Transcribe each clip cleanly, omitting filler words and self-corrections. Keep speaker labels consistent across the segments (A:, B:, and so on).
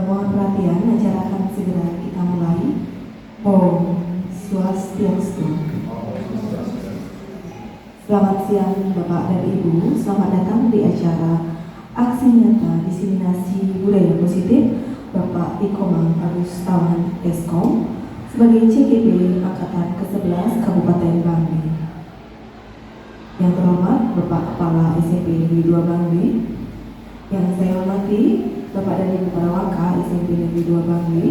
A: Mohon perhatian, acara akan segera kita mulai. Om Swastiastu. Selamat siang Bapak dan Ibu, selamat datang di acara Aksi Nyata Diseminasi Budaya Positif Bapak Ikomang Agustawan Eskom sebagai CGP Angkatan ke-11 Kabupaten Bangli. Yang terhormat Bapak Kepala SMP Negeri 2 Bangli, yang saya hormati Bapak dan Ibu para Waka SMP Negeri 2 Bangli,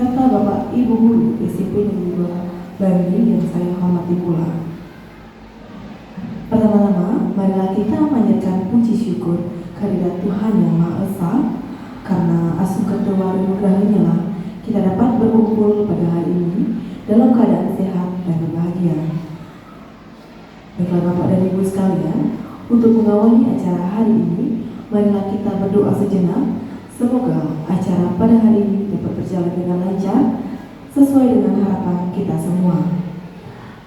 A: serta Bapak Ibu Guru SMP Negeri 2 Bangli yang saya hormati pula. Pertama-tama, marilah kita memanjatkan puji syukur kehadirat Tuhan Yang Maha Esa, karena asuh ketuanugrahannya lah kita dapat berkumpul pada hari ini dalam keadaan sehat dan berbahagia. Baiklah Bapak dan Ibu sekalian, untuk mengawali acara hari ini, marilah kita berdoa sejenak. Semoga acara pada hari ini dapat berjalan dengan lancar sesuai dengan harapan kita semua.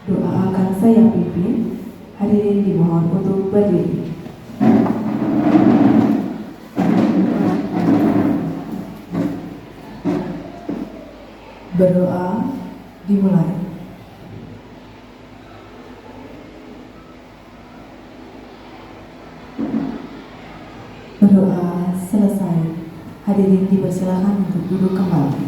A: Doa akan saya pimpin. Hadirin dimohon untuk berdiri. Berdoa dimulai. Berdoa selesai. Hadirin dipersilakan untuk duduk kembali.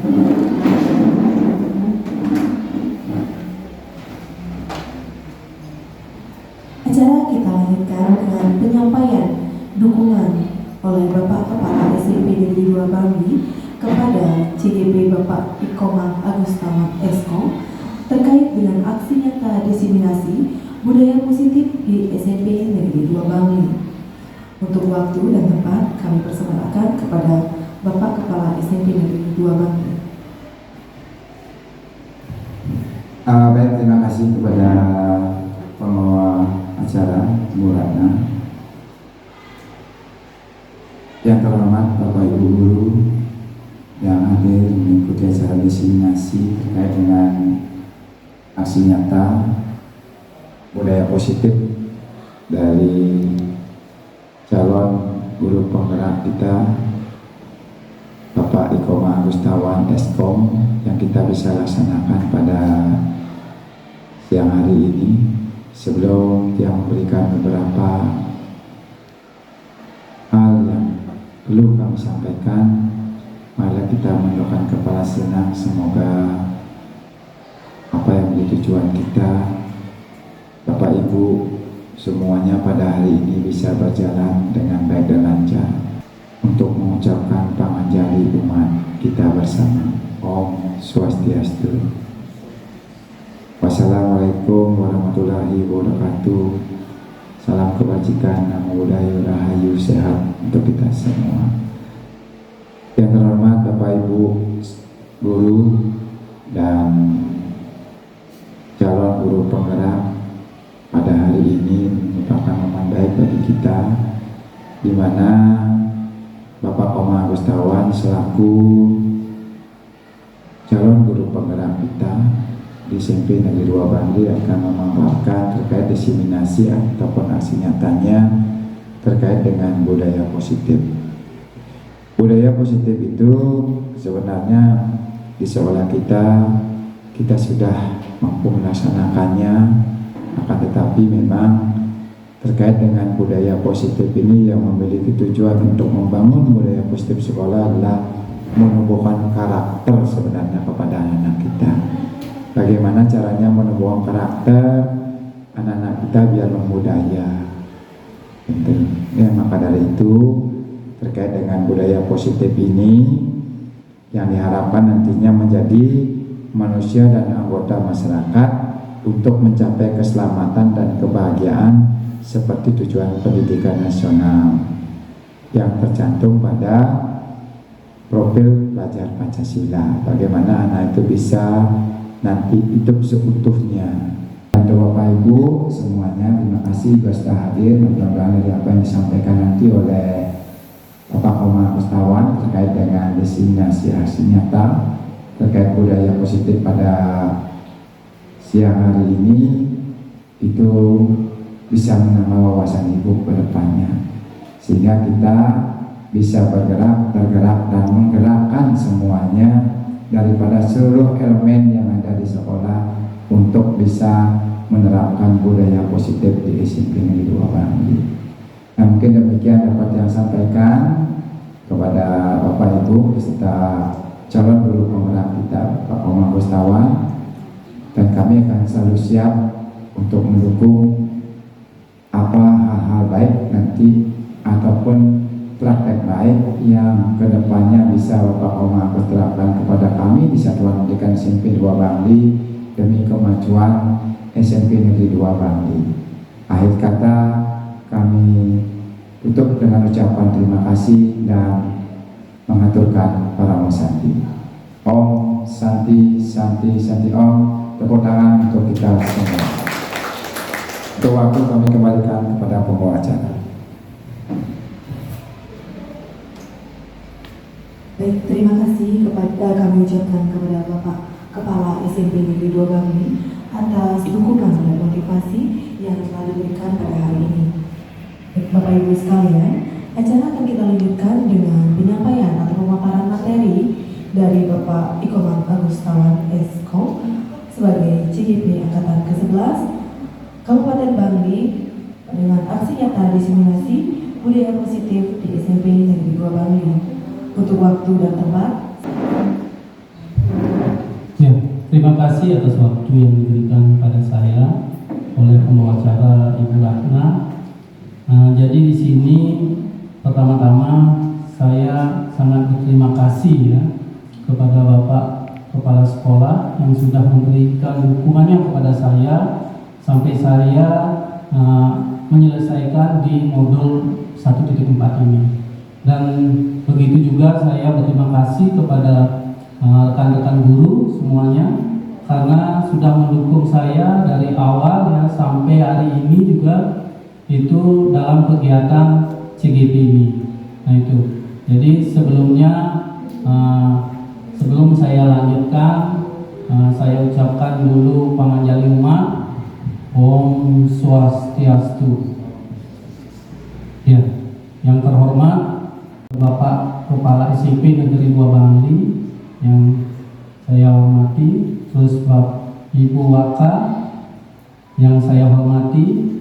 A: Acara kita lanjutkan dengan penyampaian dukungan oleh Bapak Kepala SMP Negeri 2 Bangli kepada CGP Bapak Ikomang Agustawan Eskom terkait dengan aksi nyata diseminasi budaya positif di SMP Negeri 2 Bangli. Untuk waktu dan tempat kami persembahkan kepada Bapak Kepala SMP Negeri 2 Bangli.
B: Baik, terima kasih kepada pembawa acara Bu Ratna. Yang terhormat Bapak Ibu Guru yang hadir mengikuti acara diseminasi terkait dengan aksi nyata budaya positif dari calon guru penggerak kita Bapak Ikomang Agustawan Eskom yang kita bisa laksanakan pada siang hari ini. Sebelum dia memberikan beberapa hal yang perlu kami sampaikan, marilah kita mendoakan kepala senang semoga apa yang menjadi tujuan kita, Bapak Ibu semuanya pada hari ini bisa berjalan dengan baik dan lancar untuk mengucapkan panganjali umat kita bersama. Om Swastiastu. Wassalamualaikum warahmatullahi wabarakatuh. Salam kebajikan, namo buddhaya, rahayu, sehat untuk kita semua. Yang terhormat Bapak Ibu Guru dan calon guru penggerak, pada hari ini merupakan momen baik bagi kita, di mana Bapak Ikomang Agustawan selaku calon guru penggerak kita di SMP Negeri 2 Bangli akan memaparkan terkait diseminasi ataupun aksi nyatanya terkait dengan budaya positif. Budaya positif itu sebenarnya di sekolah kita sudah mampu melaksanakannya, akan tetapi memang terkait dengan budaya positif ini yang memiliki tujuan untuk membangun budaya positif sekolah adalah menumbuhkan karakter sebenarnya kepada anak-anak kita. Bagaimana caranya menumbuhkan karakter anak-anak kita biar membudaya. Ya, maka dari itu terkait dengan budaya positif ini yang diharapkan nantinya menjadi manusia dan anggota masyarakat untuk mencapai keselamatan dan kebahagiaan seperti tujuan pendidikan nasional yang tercantum pada profil pelajar Pancasila. Bagaimana anak itu bisa nanti hidup seutuhnya. Untuk Bapak Ibu semuanya, terima kasih sudah hadir. Mudah-mudahan dari apa yang disampaikan nanti oleh Bapak Ikomang Agustawan terkait dengan diseminasi aksi nyata terkait budaya positif pada siang hari ini itu bisa menambah wawasan Ibu ke depannya, sehingga kita bisa tergerak dan menggerakkan semuanya daripada seluruh elemen yang ada di sekolah untuk bisa menerapkan budaya positif di SMP Negeri 2 Bangli. Nah, mungkin demikian dapat yang sampaikan kepada Bapak Ibu beserta calon guru penggerak kita, Pak Komang Gustawan, dan kami akan selalu siap untuk mendukung apa hal-hal baik nanti ataupun praktek baik yang kedepannya bisa Bapak Komang terapkan kepada kami di Satuan Pendidikan SMP 2 Bangli demi kemajuan SMP Negeri 2 Bangli. Akhir kata kami tutup dengan ucapan terima kasih dan mengaturkan para musanti. Om Santi Santi Santi Om. Tepuk tangan untuk kita semua. Untuk waktu kami kembalikan kepada pembawa acara.
A: Baik, terima kasih kami ucapkan kepada Bapak Kepala SMP Negeri 2 Bangli atas dukungan dan motivasi yang telah diberikan pada hari ini. Bapak Ibu sekalian, acara akan kita lanjutkan dengan penyampaian atau pemaparan materi dari Bapak Ikomang Agustawan Eskom sebagai CGP Angkatan ke-11 Kabupaten Bangli dengan aksi nyata diseminasi budaya positif di SMP Negeri 2 Bangli. Untuk waktu dan tempat.
C: Ya, terima kasih atas waktu yang diberikan pada saya oleh pembawa acara Ibu Ratna. Jadi di sini pertama-tama saya sangat berterima kasih ya kepada Bapak Kepala Sekolah yang sudah memberikan dukungannya kepada saya sampai saya menyelesaikan di modul 1.4 ini. Dan begitu juga saya berterima kasih kepada rekan-rekan guru semuanya karena sudah mendukung saya dari awal ya sampai hari ini juga itu dalam kegiatan CGP ini. Nah itu. Jadi sebelumnya sebelum saya lanjutkan saya ucapkan dulu panganjali umat Om Swastiastu. Ya, yang terhormat Bapak Kepala SMP Negeri 2 Bangli yang saya hormati, terus Bapak Ibu Waka yang saya hormati,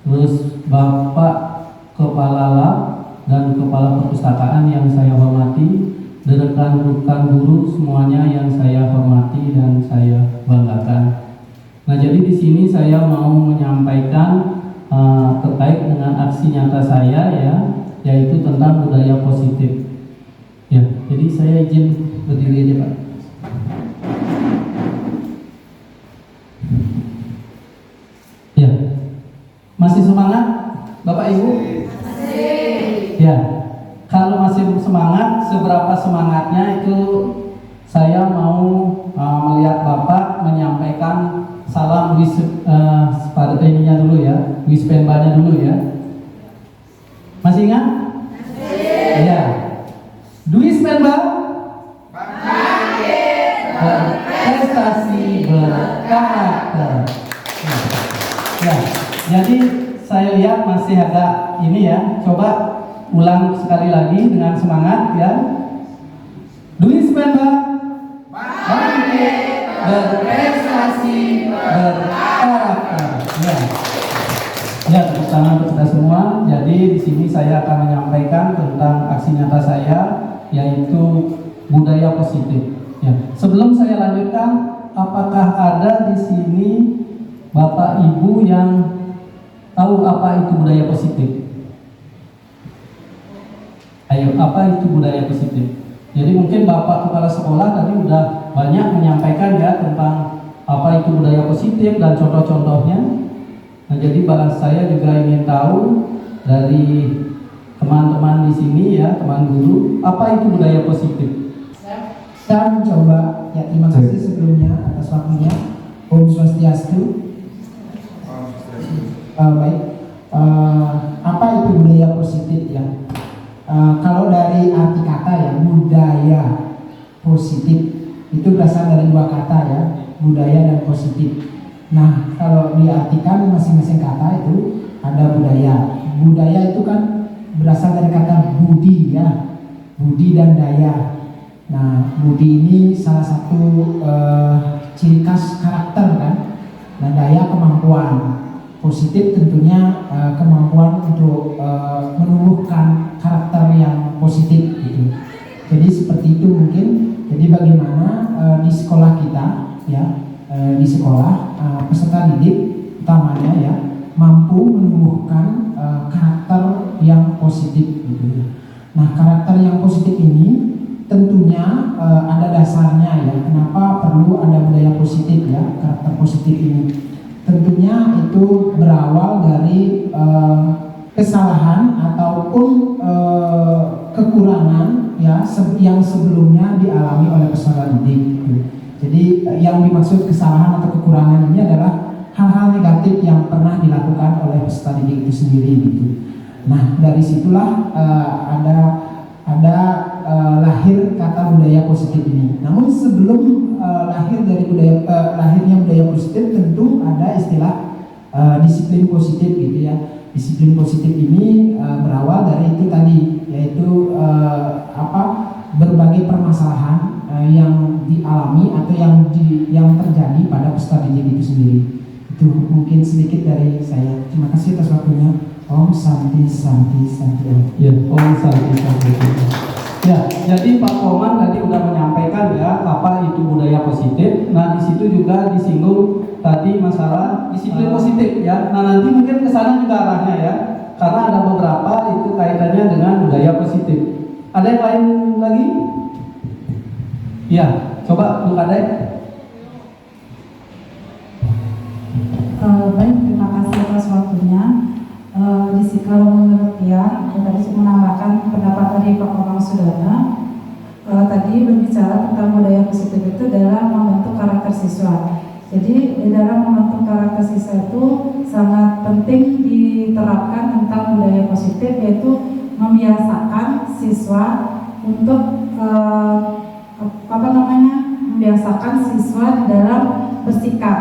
C: terus Bapak Kepala Lab dan Kepala Perpustakaan yang saya hormati, dan rekan-rekan guru semuanya yang saya hormati dan saya banggakan. Nah, jadi di sini saya mau menyampaikan terkait dengan aksi nyata saya ya, yaitu tentang budaya positif. Ya, jadi saya izin berdiri aja Pak. Ya, masih semangat Bapak Ibu? Masih. Ya, kalau masih semangat, seberapa semangatnya itu saya mau melihat Bapak menyampaikan salam pada ininya dulu ya, wispenbanya dulu ya. Masih ingat? Masih. Ya. Wispenba berprestasi berkarakter. Ya. Jadi saya lihat masih agak ini ya. Coba ulang sekali lagi dengan semangat ya. Wispenba berprestasi berkarakter. Ya. Ya, tepuk tangan untuk kita semua. Jadi di sini saya akan menyampaikan tentang aksi nyata saya, yaitu budaya positif. Ya. Sebelum saya lanjutkan, apakah ada di sini Bapak Ibu yang tahu apa itu budaya positif? Ayo, apa itu budaya positif? Jadi mungkin Bapak Kepala Sekolah tadi udah banyak menyampaikan ya tentang apa itu budaya positif dan contoh-contohnya. Nah, jadi saya juga ingin tahu dari teman-teman di sini ya, teman guru, apa itu budaya positif?
D: Saya mencoba, ya terima kasih sebelumnya atas waktunya. Om Swastiastu. Baik, apa itu budaya positif ya? Kalau dari arti kata ya, budaya positif itu berasal dari dua kata ya, budaya dan positif. Nah, kalau diartikan masing-masing kata itu ada budaya. Budaya itu kan berasal dari kata budi ya, budi dan daya. Nah, budi ini salah satu ciri khas karakter kan. Nah, daya kemampuan. Positif tentunya kemampuan untuk menumbuhkan karakter yang positif gitu. Jadi seperti itu mungkin. Jadi bagaimana di sekolah kita ya, di sekolah peserta didik utamanya ya mampu menumbuhkan karakter yang positif gitu ya. Nah, karakter yang positif ini tentunya ada dasarnya ya. Kenapa perlu ada budaya positif ya, karakter positif ini? Tentunya itu berawal dari kesalahan ataupun kekurangan ya yang sebelumnya dialami oleh peserta didik. Jadi yang dimaksud kesalahan atau kekurangan ini adalah hal-hal negatif yang pernah dilakukan oleh peserta didik itu sendiri gitu. Nah, dari situlah ada lahir kata budaya positif ini. Namun sebelum lahirnya budaya positif tentu ada istilah disiplin positif gitu ya. Disiplin positif ini berawal dari itu tadi, yaitu berbagai permasalahan yang dialami atau yang terjadi pada peserta didik itu sendiri. Itu mungkin sedikit dari saya. Terima kasih atas waktunya. Om Santi Santi Santi.
C: Ya, Om Santi Santi. Ya, jadi Pak Koman tadi sudah menyampaikan ya apa itu budaya positif. Nah, di situ juga disinggung tadi masalah disiplin positif ya. Nah, nanti mungkin ke sana juga arahnya ya. Karena ada beberapa itu kaitannya dengan budaya positif. Ada yang lain lagi? Ya, coba Bu Kadek.
E: Baik, terima kasih atas waktunya. Kalau menurut dia, tadi menambahkan pendapat dari Pak Komang Sudana. Tadi berbicara tentang budaya positif itu adalah membentuk karakter siswa. Jadi di dalam membentuk karakter siswa itu sangat penting diterapkan tentang budaya positif, yaitu membiasakan siswa untuk membiasakan siswa di dalam bersikap,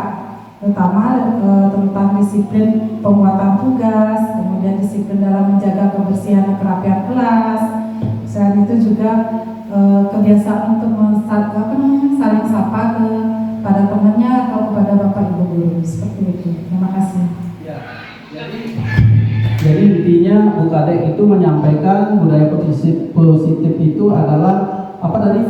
E: terutama tentang disiplin pembuatan tugas, kemudian disiplin dalam menjaga kebersihan dan kerapian kelas. Selain itu juga kebiasaan untuk saling sapa kepada temannya atau kepada bapak ibu guru, seperti itu. Terima kasih.
C: Ya, jadi intinya Bu Kadek itu menyampaikan budaya positif itu adalah apa tadi?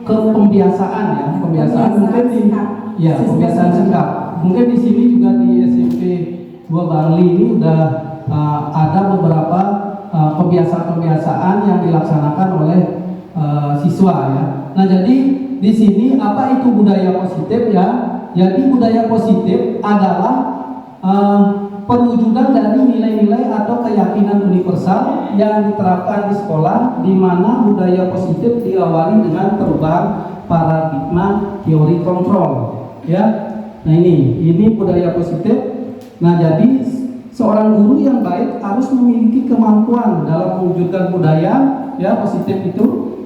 C: Pembiasaan ya, pembiasaan mungkin di ya pembiasaan sikap. Mungkin di sini juga di SMP 2 Bangli ini udah ada beberapa kebiasaan-kebiasaan yang dilaksanakan oleh siswa ya. Nah, jadi di sini apa itu budaya positif ya? Jadi budaya positif adalah perwujudan dari nilai-nilai atau keyakinan universal yang diterapkan di sekolah, di mana budaya positif diawali dengan perubahan paradigma teori kontrol ya. Nah, ini budaya positif. Nah, jadi seorang guru yang baik harus memiliki kemampuan dalam mewujudkan budaya ya positif itu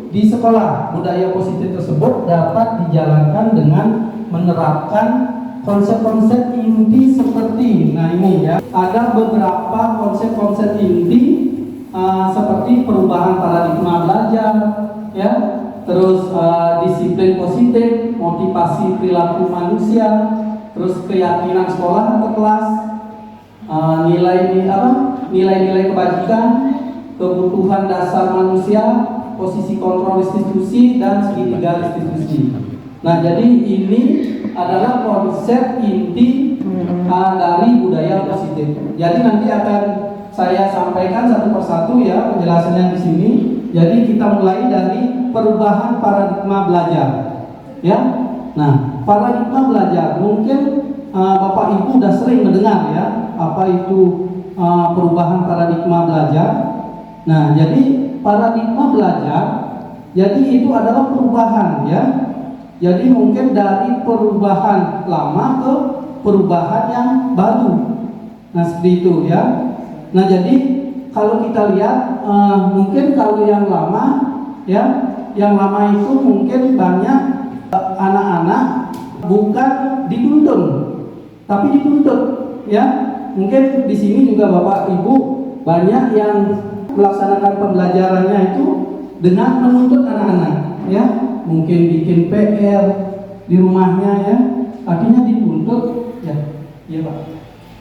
C: di sekolah. Budaya positif tersebut dapat dijalankan dengan menerapkan konsep-konsep inti seperti, nah ini ya, ada beberapa konsep-konsep inti seperti perubahan paradigma belajar, ya, terus disiplin positif, motivasi perilaku manusia, terus keyakinan sekolah atau kelas, nilai-nilai kebajikan, kebutuhan dasar manusia, posisi kontrol institusi dan segitiga institusi. Nah, jadi ini adalah konsep inti dari budaya positif. Jadi nanti akan saya sampaikan satu persatu ya penjelasannya di sini. Jadi kita mulai dari perubahan paradigma belajar. Ya. Nah, paradigma belajar mungkin Bapak Ibu sudah sering mendengar ya apa itu perubahan paradigma belajar. Nah, jadi paradigma belajar jadi itu adalah perubahan ya. Jadi mungkin dari perubahan lama ke perubahan yang baru. Nah, seperti itu ya. Nah, jadi kalau kita lihat mungkin kalau yang lama ya, yang lama itu mungkin banyak anak-anak bukan dituntun, tapi dituntut ya. Mungkin di sini juga Bapak Ibu banyak yang melaksanakan pembelajarannya itu dengan menuntut anak-anak, ya, mungkin bikin PR di rumahnya, ya, artinya dituntut, ya, iya Pak,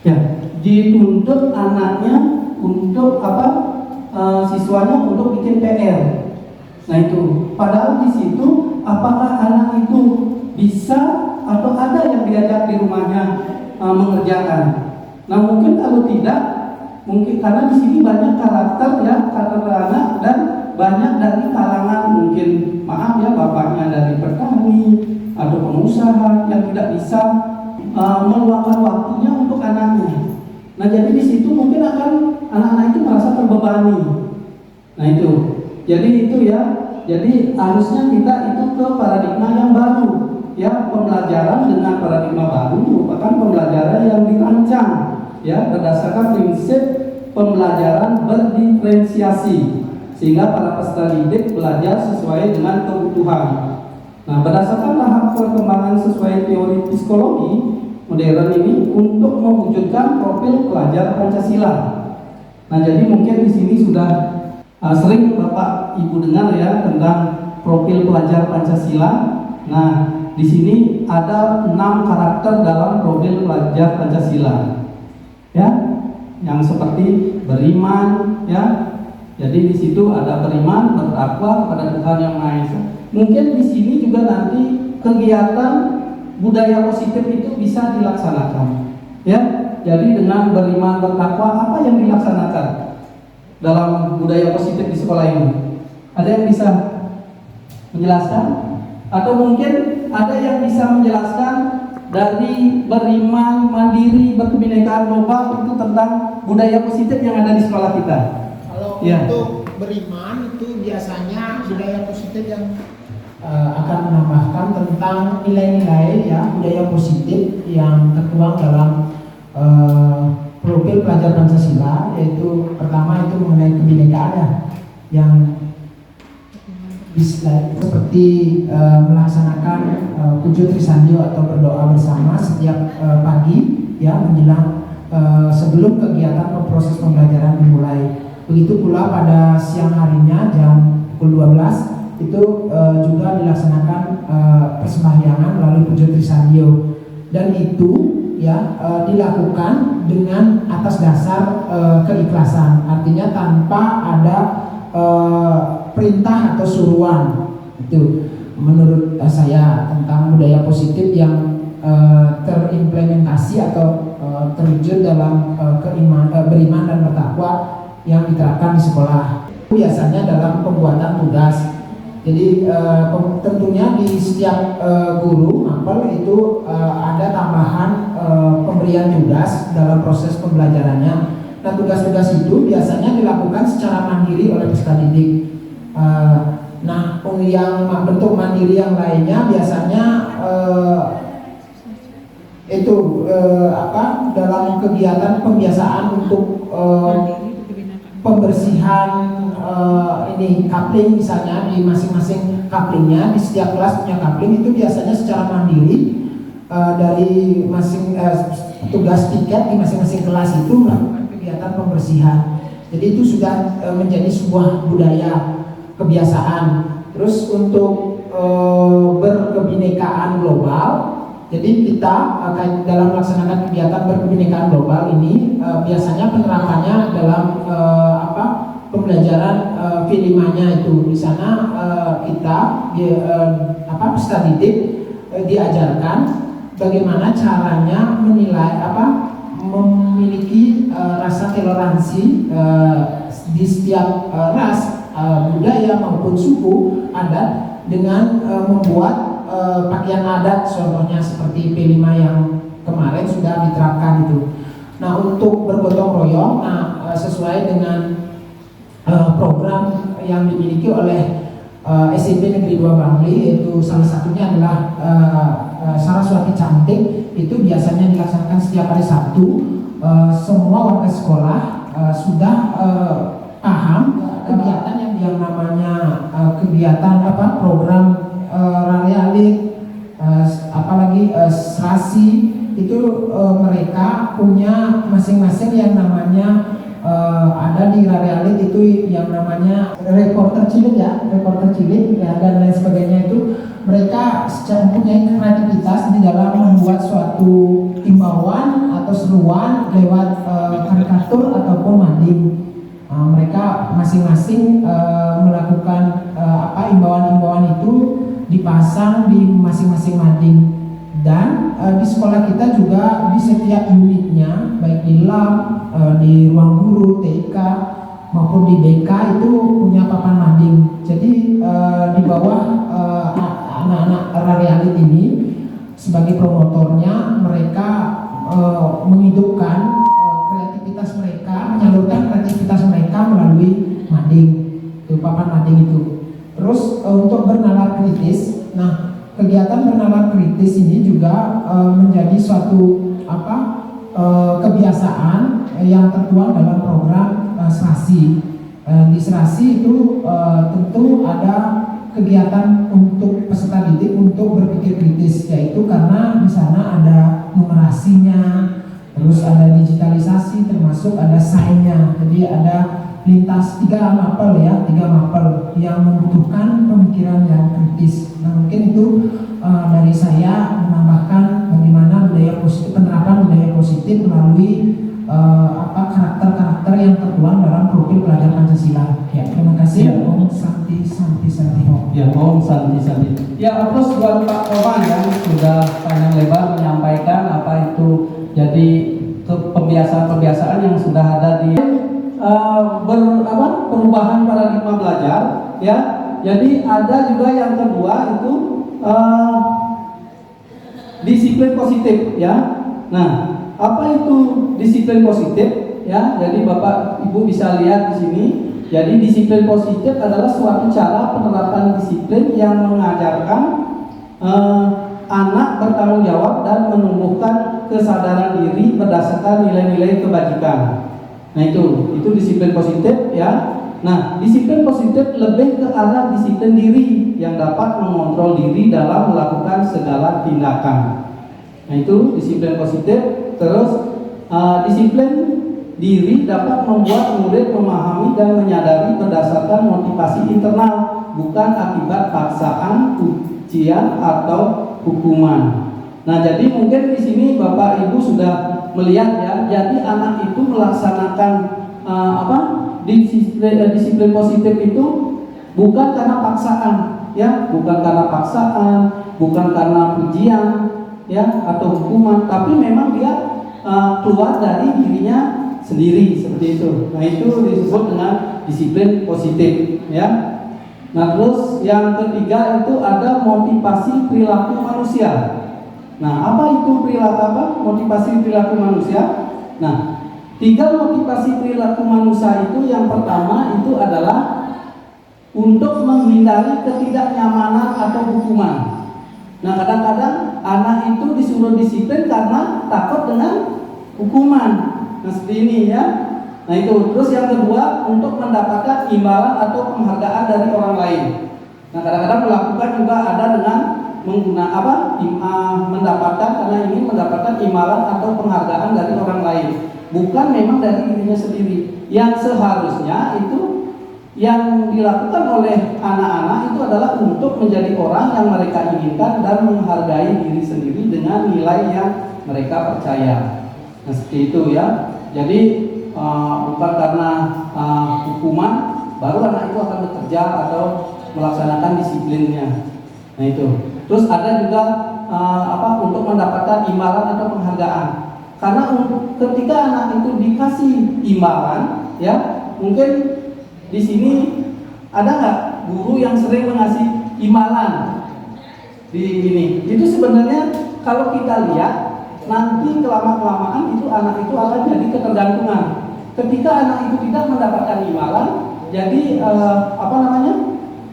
C: ya, dituntut anaknya untuk apa, siswanya untuk bikin PR. Nah itu, padahal di situ apakah anak itu bisa atau ada yang diajak di rumahnya mengerjakan? Nah mungkin kalau tidak, mungkin karena di sini banyak karakter, ya, karakter anak, dan banyak dari kalangan, mungkin maaf ya, bapaknya dari petani atau pengusaha yang tidak bisa meluangkan waktunya untuk anaknya. Nah jadi di situ mungkin akan anak-anak itu merasa terbebani. Nah itu, jadi itu ya, jadi harusnya kita itu ke paradigma yang baru, ya, pembelajaran dengan paradigma baru merupakan pembelajaran yang dirancang, ya, berdasarkan prinsip pembelajaran berdiferensiasi, sehingga para peserta didik belajar sesuai dengan kebutuhan. Nah, berdasarkan tahap perkembangan sesuai teori psikologi modern ini untuk mewujudkan profil pelajar Pancasila. Nah, jadi mungkin di sini sudah sering Bapak Ibu dengar, ya, tentang profil pelajar Pancasila. Nah, di sini ada 6 karakter dalam profil pelajar Pancasila, ya, yang seperti beriman, ya. Jadi di situ ada beriman, bertakwa kepada Tuhan Yang Maha Esa. Mungkin di sini juga nanti kegiatan budaya positif itu bisa dilaksanakan, ya. Jadi dengan beriman, bertakwa, apa yang dilaksanakan dalam budaya positif di sekolah ini? Ada yang bisa menjelaskan? Atau mungkin ada yang bisa menjelaskan dari beriman, mandiri, berkebinekaan global itu tentang budaya positif yang ada di sekolah kita?
D: Kalau
C: ya.
D: Untuk beriman itu biasanya budaya positif yang akan menambahkan tentang nilai-nilai, ya, budaya positif yang tertuang dalam profil pelajar Pancasila, yaitu pertama itu mengenai kebinekaan, ya, yang seperti melaksanakan pujo trisandio atau berdoa bersama setiap pagi, ya, menjelang sebelum kegiatan proses pembelajaran dimulai. Begitu pula pada siang harinya jam pukul 12 itu juga dilaksanakan persembahyangan melalui pujo trisandio, dan itu, ya, dilakukan dengan atas dasar keikhlasan, artinya tanpa ada perintah atau suruhan. Itu menurut saya tentang budaya positif yang terimplementasi atau terwujud dalam beriman dan bertakwa yang diterapkan di sekolah. Biasanya dalam pembuatan tugas. Jadi tentunya di setiap guru mapel itu ada tambahan pemberian tugas dalam proses pembelajarannya. Nah, tugas-tugas itu biasanya dilakukan secara mandiri oleh peserta didik. Nah, yang bentuk mandiri yang lainnya biasanya dalam kegiatan pembiasaan untuk pembersihan kapling, misalnya di masing-masing kaplingnya, di setiap kelas punya kapling, itu biasanya secara mandiri dari tugas tiket di masing-masing kelas itu melakukan kegiatan pembersihan. Jadi itu sudah menjadi sebuah budaya kebiasaan. Terus untuk berkebinekaan global, jadi kita dalam melaksanakan kegiatan berkebinekaan global ini biasanya penerapannya dalam pembelajaran V5-nya itu. Di sana kita peserta didik diajarkan bagaimana caranya menilai memiliki rasa toleransi di setiap ras, budaya maupun suku adat dengan membuat pakaian adat, contohnya seperti P5 yang kemarin sudah diterapkan itu. Nah, untuk bergotong royong, sesuai dengan program yang dimiliki oleh SMP Negeri 2 Bangli, yaitu salah satunya adalah Saraswati Cantik, itu biasanya dilaksanakan setiap hari Sabtu. Semua warga sekolah sudah paham kegiatan yang namanya kegiatan program Rarialik, apalagi serasi itu mereka punya masing-masing yang namanya ada ada di Rarealit itu yang namanya reporter cilik ya, dan lain sebagainya itu mereka mempunyai kreativitas di dalam membuat suatu imbauan atau seruan lewat karikatur ataupun mading. Mereka masing-masing melakukan imbauan-imbauan itu dipasang di masing-masing mading. Dan di sekolah kita juga di setiap unitnya, baik di lab, di ruang guru, TK maupun di BK itu punya papan mading. Jadi di bawah anak-anak Rarealit ini sebagai promotornya, mereka menghidupkan kreativitas mereka, menyalurkan kreativitas mereka melalui mading, itu papan mading itu. Terus untuk bernalar kritis, nah kegiatan bernalar kritis ini juga menjadi suatu kebiasaan yang tertuang dalam program serasi. Di serasi itu tentu ada kegiatan untuk peserta didik untuk berpikir kritis, yaitu karena di sana ada numerasinya, terus ada digitalisasi, termasuk ada sainnya. Jadi ada lintas tiga mapel yang membutuhkan pemikiran yang kritis. Nah, mungkin itu dari saya menambahkan bagaimana penerapan budaya positif melalui karakter-karakter yang tertuang dalam profil pelajar Pancasila. Ya, terima kasih. Om Santi Ho.
C: Ya, Om Santi. Ya, terus buat Pak Komang yang sudah panjang lebar menyampaikan apa itu jadi pembiasaan-pembiasaan yang sudah ada di perubahan paradigma belajar, ya. Jadi ada juga yang kedua itu disiplin positif, ya. Nah, apa itu disiplin positif, ya? Jadi Bapak Ibu bisa lihat di sini. Jadi disiplin positif adalah suatu cara penerapan disiplin yang mengajarkan anak bertanggung jawab dan menumbuhkan kesadaran diri berdasarkan nilai-nilai kebajikan. Nah, itu disiplin positif, ya. Nah, disiplin positif lebih ke arah disiplin diri yang dapat mengontrol diri dalam melakukan segala tindakan. Nah, itu disiplin positif. Terus disiplin diri dapat membuat murid memahami dan menyadari berdasarkan motivasi internal, bukan akibat paksaan, ujian atau hukuman. Nah, jadi mungkin di sini Bapak Ibu sudah melihat, ya. Jadi anak itu melaksanakan disiplin positif itu bukan karena paksaan, ya, bukan karena pujian, ya, atau hukuman, tapi memang dia keluar dari dirinya sendiri, seperti itu. Nah, itu disebut dengan disiplin positif, ya. Nah, terus yang ketiga itu ada motivasi perilaku manusia. Nah, apa itu motivasi perilaku manusia? Nah, 3 motivasi perilaku manusia itu, yang pertama itu adalah untuk menghindari ketidaknyamanan atau hukuman. Nah, kadang-kadang anak itu disuruh disiplin karena takut dengan hukuman. Nah, seperti ini, ya. Nah, itu. Terus yang kedua, untuk mendapatkan imbalan atau penghargaan dari orang lain. Nah, kadang-kadang melakukan juga ada dengan mendapatkan, karena ingin mendapatkan imbalan atau penghargaan dari orang lain, bukan memang dari dirinya sendiri. Yang seharusnya itu yang dilakukan oleh anak-anak itu adalah untuk menjadi orang yang mereka inginkan dan menghargai diri sendiri dengan nilai yang mereka percaya. Nah, seperti itu, ya. Jadi bukan karena hukuman baru anak itu akan bekerja atau melaksanakan disiplinnya. Nah, itu. Terus ada juga untuk mendapatkan imbalan atau penghargaan. Karena ketika anak itu dikasih imbalan, ya, mungkin di sini ada nggak guru yang sering mengasih imbalan di ini? Itu sebenarnya kalau kita lihat nanti kelamaan itu anak itu akan jadi ketergantungan. Ketika anak itu tidak mendapatkan imbalan, jadi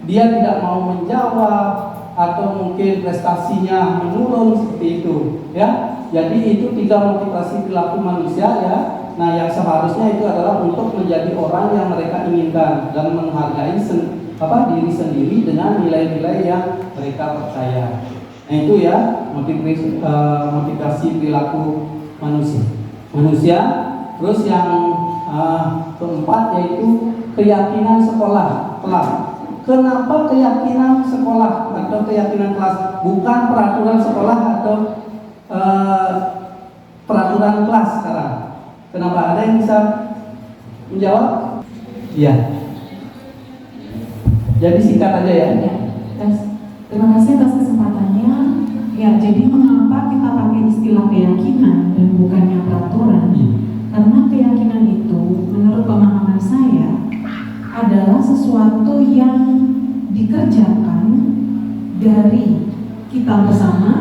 C: dia tidak mau menjawab atau mungkin prestasinya menurun, seperti itu, ya. Jadi itu 3 motivasi perilaku manusia, ya. Nah, yang seharusnya itu adalah untuk menjadi orang yang mereka inginkan dan menghargai diri sendiri dengan nilai-nilai yang mereka percaya. Nah, itu, ya, motivasi perilaku manusia. Terus yang keempat keempat yaitu keyakinan sekolah kelas. Kenapa keyakinan sekolah atau keyakinan kelas, bukan peraturan sekolah atau peraturan kelas sekarang? Kenapa? Ada yang bisa menjawab? Iya. Jadi singkat aja ya.
E: Ya, terima kasih atas kesempatannya. Ya, jadi mengapa kita pakai istilah keyakinan dan bukannya peraturan? Karena keyakinan itu, menurut pemahaman saya, adalah sesuatu yang dikerjakan dari kita bersama,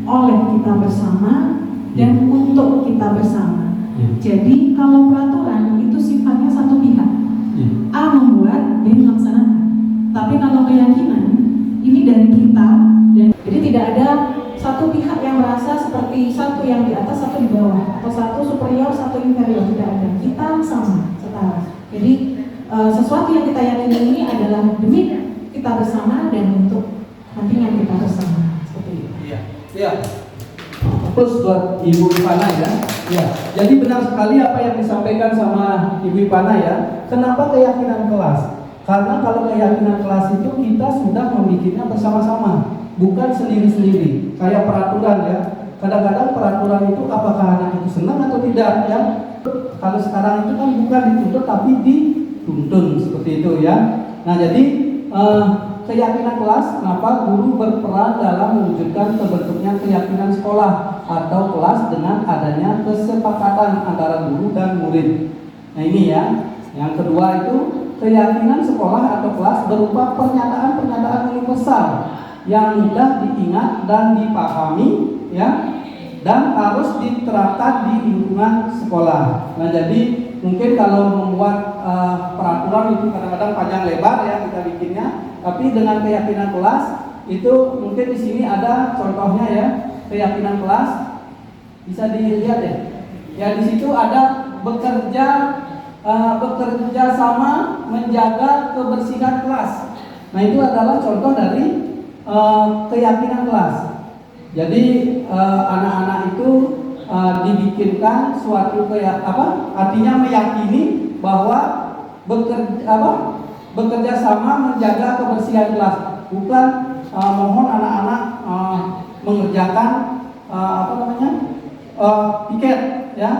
E: oleh kita bersama, dan untuk kita bersama. Jadi kalau peraturan itu sifatnya satu pihak, A membuat, B melaksanakan. Tapi kalau keyakinan ini dari kita, dan jadi tidak ada satu pihak yang merasa seperti satu yang di atas, satu di bawah, atau satu superior, satu inferior, tidak ada. Kita sama, setara. Jadi sesuatu yang kita yakini ini adalah demi kita bersama dan untuk kepentingan kita bersama. Seperti itu.
C: Iya. Iya. Plus buat Ibu Ipana ya. Ya. Jadi benar sekali apa yang disampaikan sama Ibu Ipana ya. Kenapa keyakinan kelas? Karena kalau keyakinan kelas itu kita sudah membikinnya bersama-sama, bukan sendiri-sendiri. Kayak peraturan ya. Kadang-kadang peraturan itu apakah anak itu senang atau tidak ya. Kalau sekarang itu kan bukan dituntut tapi dituntun seperti itu ya. Nah jadi keyakinan kelas, kenapa guru berperan dalam mewujudkan terbentuknya keyakinan sekolah atau kelas dengan adanya kesepakatan antara guru dan murid. Nah ini ya. Yang kedua itu keyakinan sekolah atau kelas berupa pernyataan-pernyataan universal yang mudah diingat dan dipahami ya, dan harus diterapkan di lingkungan sekolah. Nah jadi mungkin kalau membuat peraturan itu kadang-kadang panjang lebar ya kita bikinnya, tapi dengan keyakinan kelas itu mungkin di sini ada contohnya ya. Keyakinan kelas bisa dilihat ya. Ya di situ ada bekerja sama menjaga kebersihan kelas. Nah itu adalah contoh dari keyakinan kelas. Jadi anak-anak itu dibikinkan suatu artinya meyakini bahwa bekerja sama menjaga kebersihan kelas, bukan mohon anak-anak mengerjakan piket ya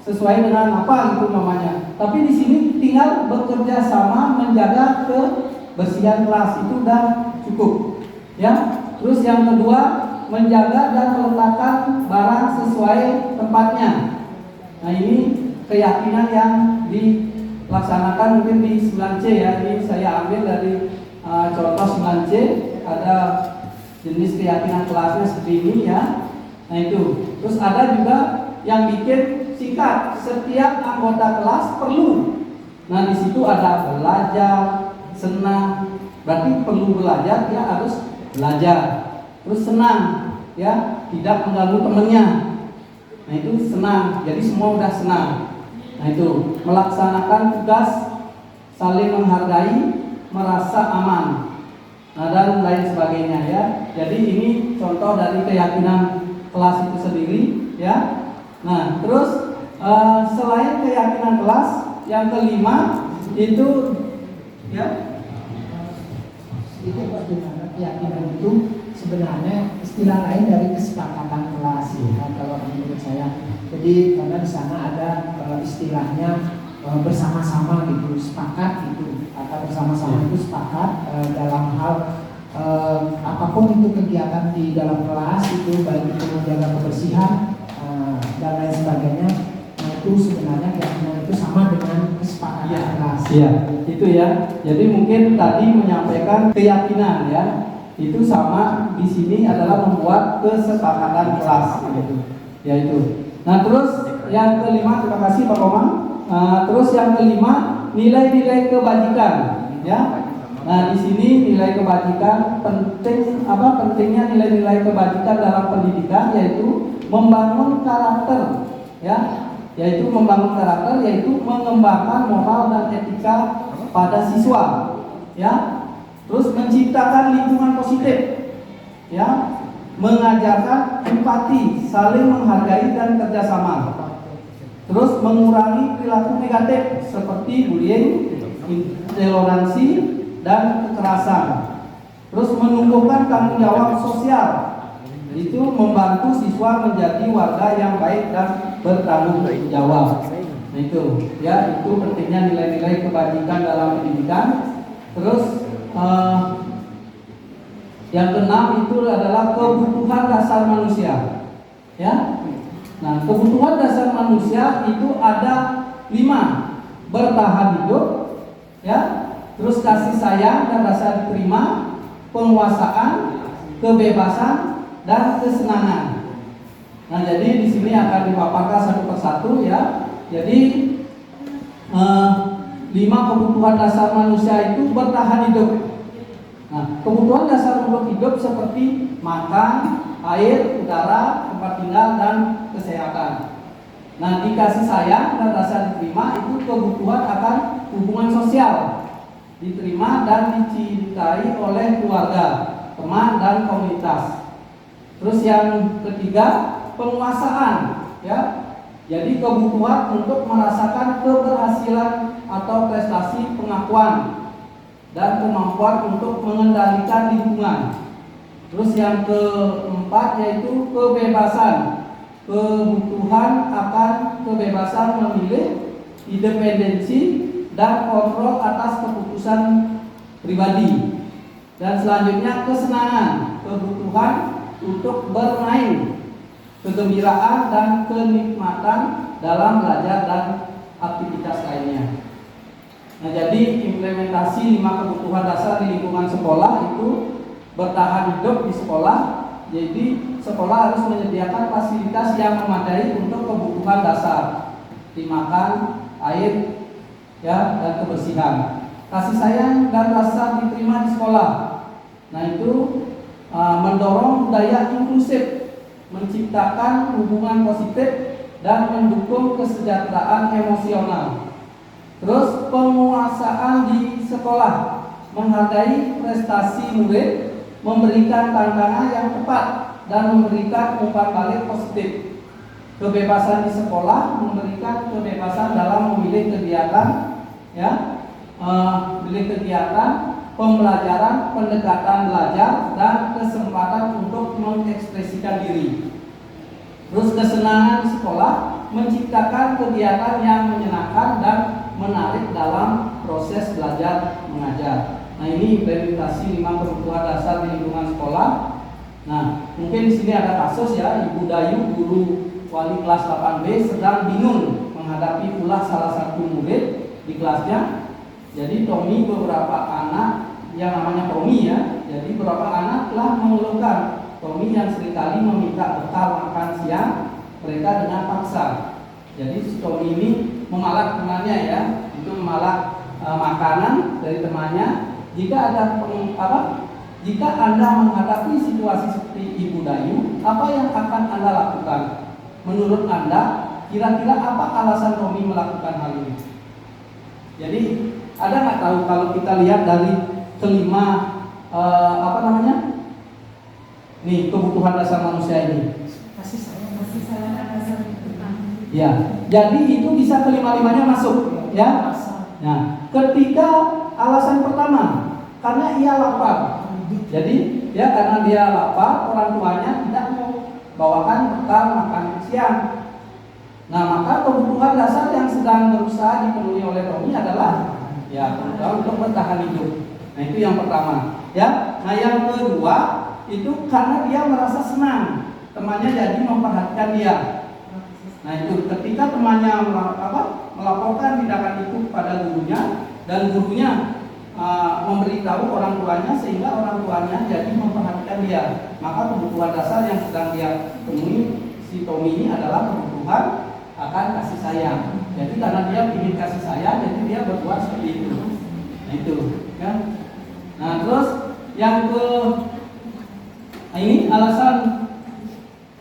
C: sesuai dengan apa itu namanya. Tapi di sini tinggal bekerja sama menjaga kebersihan kelas, itu udah cukup ya. Terus yang kedua, menjaga dan meletakkan barang sesuai tempatnya. Nah ini keyakinan yang dilaksanakan mungkin di 9C ya. Ini saya ambil dari contoh 9C, ada jenis keyakinan kelasnya seperti ini ya. Nah itu. Terus ada juga yang bikin singkat, setiap anggota kelas perlu. Nah di situ ada belajar, senang. Berarti perlu belajar, dia harus belajar. Terus senang, ya, tidak mengganggu temannya. Nah itu senang. Jadi semua udah senang. Nah itu melaksanakan tugas, saling menghargai, merasa aman. Nah dan lain sebagainya ya. Jadi ini contoh dari keyakinan kelas itu sendiri, ya. Nah terus selain keyakinan kelas, yang kelima itu ya.
D: Itu bagaimana keyakinan itu sebenarnya istilah lain dari kesepakatan kelas ya, kalau menurut saya. Jadi karena di sana ada istilahnya bersama-sama gitu, sepakat gitu, atau bersama-sama itu sepakat dalam hal apapun itu kegiatan di dalam kelas itu, baik itu menjaga kebersihan dan lain sebagainya. Nah itu sebenarnya keyakinan itu sama dengan kesepakatan kelas.
C: Iya, itu ya. Jadi mungkin tadi menyampaikan keyakinan ya, itu sama di sini adalah membuat kesepakatan kelas gitu. Ya itu. Nah terus yang kelima, terima kasih Pak Komang. Terus yang kelima, nilai-nilai kebajikan ya. Nah di sini nilai kebajikan pentingnya nilai-nilai kebajikan dalam pendidikan, yaitu membangun karakter ya. Yaitu membangun karakter, yaitu mengembangkan moral dan etika pada siswa ya. Terus menciptakan lingkungan positif ya, mengajarkan empati, saling menghargai dan kerjasama. Terus mengurangi perilaku negatif seperti bullying, intoleransi, dan kekerasan. Terus menumbuhkan tanggung jawab sosial, itu membantu siswa menjadi warga yang baik dan bertanggung jawab. Nah itu, ya itu pentingnya nilai-nilai kebajikan dalam pendidikan. Terus yang keenam itu adalah kebutuhan dasar manusia. Ya, nah kebutuhan dasar manusia itu ada 5: bertahan hidup, ya, terus kasih sayang dan rasa diterima, penguasaan, kebebasan, dan kesenangan. Nah jadi di sini akan dipaparkan satu persatu ya. Jadi 5 kebutuhan dasar manusia itu bertahan hidup. Nah, kebutuhan dasar untuk hidup seperti makan, air, udara, tempat tinggal, dan kesehatan. Nah, dikasih sayang dan rasa diterima itu kebutuhan akan hubungan sosial, diterima dan dicintai oleh keluarga, teman, dan komunitas. Terus yang ketiga, penguasaan, ya. Jadi kebutuhan untuk merasakan keberhasilan atau prestasi, pengakuan, dan kemampuan untuk mengendalikan lingkungan. Terus yang keempat yaitu kebebasan, kebutuhan akan kebebasan memilih, independensi, dan kontrol atas keputusan pribadi. Dan selanjutnya kesenangan, kebutuhan untuk bermain, kegembiraan, dan kenikmatan dalam belajar dan aktivitas lainnya. Nah, jadi implementasi 5 kebutuhan dasar di lingkungan sekolah itu bertahan hidup di sekolah. Jadi sekolah harus menyediakan fasilitas yang memadai untuk kebutuhan dasar, seperti makan, air, ya, dan kebersihan. Kasih sayang dan rasa diterima di sekolah. Nah itu mendorong budaya inklusif, menciptakan hubungan positif, dan mendukung kesejahteraan emosional. Terus penguasaan di sekolah, menghargai prestasi murid, memberikan tantangan yang tepat, dan memberikan umpan balik positif. Kebebasan di sekolah, memberikan kebebasan dalam memilih kegiatan, ya, memilih kegiatan, pembelajaran, pendekatan belajar, dan kesempatan untuk mengekspresikan diri. Terus kesenangan di sekolah, menciptakan kegiatan yang menyenangkan dan menarik dalam proses belajar mengajar. Nah ini implementasi 5 kebutuhan dasar di lingkungan sekolah. Nah mungkin di sini ada kasus ya, Ibu Dayu, guru wali kelas 8B sedang bingung menghadapi ulah salah satu murid di kelasnya. Jadi Tommy beberapa anak yang namanya Tommy ya, jadi beberapa anak telah mengeluhkan Tommy yang seringkali meminta bekal makan siang mereka dengan paksa. Jadi si Tommy ini memalak temannya ya, itu memalak makanan dari temannya. Jika jika Anda menghadapi situasi seperti Ibu Dayu, apa yang akan Anda lakukan? Menurut Anda, kira-kira apa alasan Tommy melakukan hal ini? Jadi ada nggak tahu kalau kita lihat dari kelima nih kebutuhan dasar manusia ini?
E: Kasih sayang dan rasa diterima.
C: Ya, jadi itu bisa kelima-limanya masuk, ya. Nah, ketika alasan pertama, karena ia lapar. Jadi, ya karena dia lapar, orang tuanya tidak mau bawakan bekal makan siang. Nah, maka kebutuhan dasar yang sedang berusaha dipenuhi oleh Tommy adalah ya kebutuhan untuk bertahan hidup. Nah, itu yang pertama, ya. Nah, yang kedua itu karena dia merasa senang temannya jadi memperhatikan dia. Nah itu ketika temannya melaporkan tindakan itu kepada gurunya dan gurunya memberitahu orang tuanya sehingga orang tuanya jadi memperhatikan dia, maka kebutuhan dasar yang sedang dia temui si Tommy ini adalah kebutuhan akan kasih sayang. Jadi karena dia ingin kasih sayang, jadi dia berbuat seperti itu. Nah itu, kan? Nah terus yang ini alasan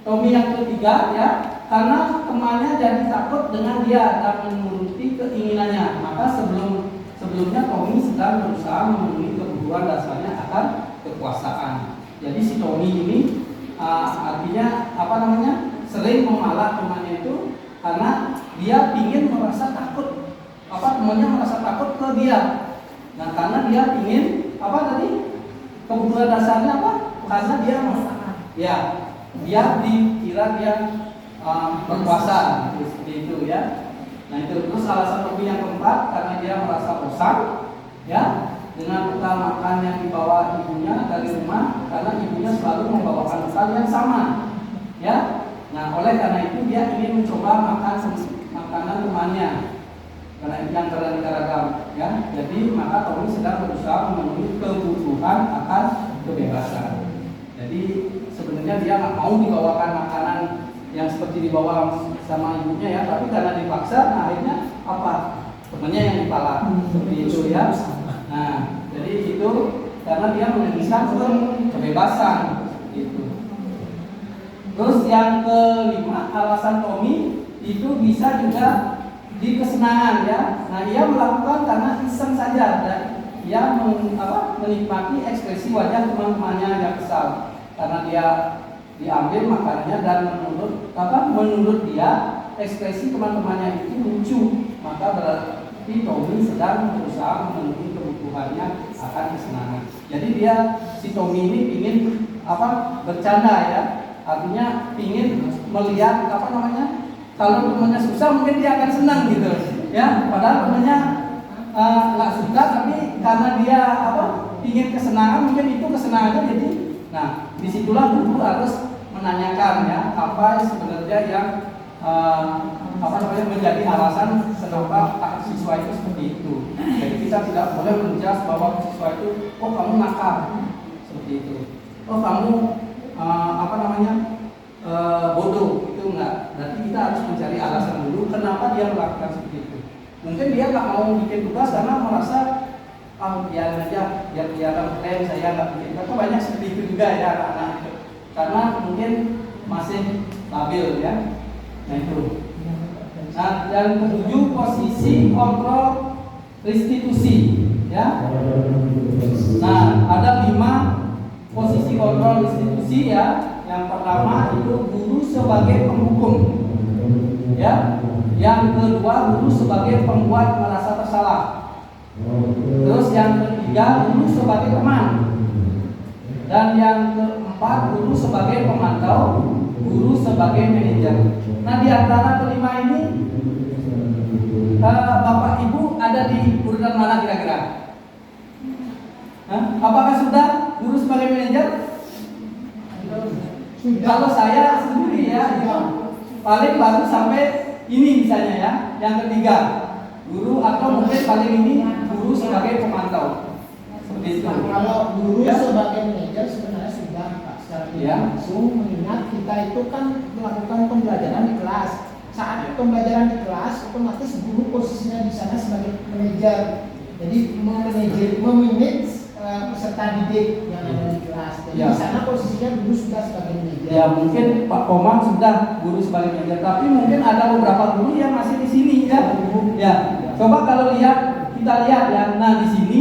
C: Tommy yang ketiga ya, karena temannya jadi takut dengan dia dan menuruti keinginannya. Maka sebelumnya Tommy sedang berusaha memenuhi kebutuhan dasarnya akan kekuasaan. Jadi si Tommy ini artinya sering memalak temannya itu karena dia ingin merasa takut, temannya merasa takut ke dia. Nah, karena dia ingin kebutuhan dasarnya apa? Karena dia biar dikira dia berkuasa, seperti itu ya. Nah itu, terus alasan Tommy yang keempat, karena dia merasa bosan ya dengan bekal makan yang dibawa ibunya dari rumah, karena ibunya selalu membawakan bekal yang sama ya. Nah oleh karena itu dia ingin mencoba makanan temannya karena yang beraneka ragam ya. Jadi maka Tommy sedang berusaha memenuhi kebutuhan akan kebebasan. Jadi sebenarnya dia nggak mau dibawakan makanan yang seperti dibawa sama ibunya ya, tapi karena dipaksa, nah akhirnya temannya yang dipala, seperti itu ya. Nah jadi itu karena dia menginginkan kebebasan itu. Terus yang kelima, alasan Tommy itu bisa juga di kesenangan ya. Nah ia melakukan karena iseng saja dan ia menikmati ekspresi wajah teman-temannya yang kesal karena dia diambil makanannya dan menurut dia ekspresi teman-temannya itu lucu, maka berarti Tommy sedang berusaha memenuhi kebutuhannya akan kesenangan. Jadi si Tommy ini ingin bercanda ya, artinya ingin melihat kalau temannya susah mungkin dia akan senang gitu ya, padahal temannya nggak suka, tapi karena dia ingin kesenangan, mungkin itu kesenangannya. Jadi nah disitulah guru harus menanyakan ya apa sebenarnya yang menjadi alasan kenapa siswa itu seperti itu. Jadi kita tidak boleh menjudge bahwa siswa itu kamu nakal seperti itu, kamu bodoh, itu enggak. Berarti kita harus mencari alasan dulu kenapa dia melakukan seperti itu. Mungkin dia nggak mau bikin tugas karena merasa biarin aja, biar keren, saya nggak bikin. Tapi banyak seperti itu juga ya anak-anak itu, karena mungkin masih labil ya. Nah itu. Nah yang ketujuh, posisi kontrol restitusi ya. Nah ada 5 posisi kontrol restitusi ya. Yang pertama itu guru sebagai penghukum ya. Yang kedua guru sebagai pembuat merasa bersalah. Terus yang ketiga guru sebagai teman. Dan yang keempat guru sebagai pemantau, guru sebagai manajer. Nah di antara kelima ini Bapak Ibu ada di urutan mana kira-kira? Apakah sudah guru sebagai manajer? Kalau saya sendiri ya itu paling baru sampai ini misalnya ya. Yang ketiga guru, atau mungkin paling ini guru sebagai pemantau. Seperti itu.
D: Kalau guru sebagai manajer sebenarnya sudah Pak secara langsung, mengingat kita itu kan melakukan pembelajaran di kelas. Saat pembelajaran di kelas otomatis guru posisinya di sana sebagai manajer. Jadi memanage peserta didik yang ada di kelas. Jadi di sana posisinya guru sudah sebagai manajer. Ya mungkin Pak Komang sudah guru sebagai manajer, tapi mungkin ada beberapa guru yang masih di sini ya. Ya, coba kalau kita lihat ya. Nah di sini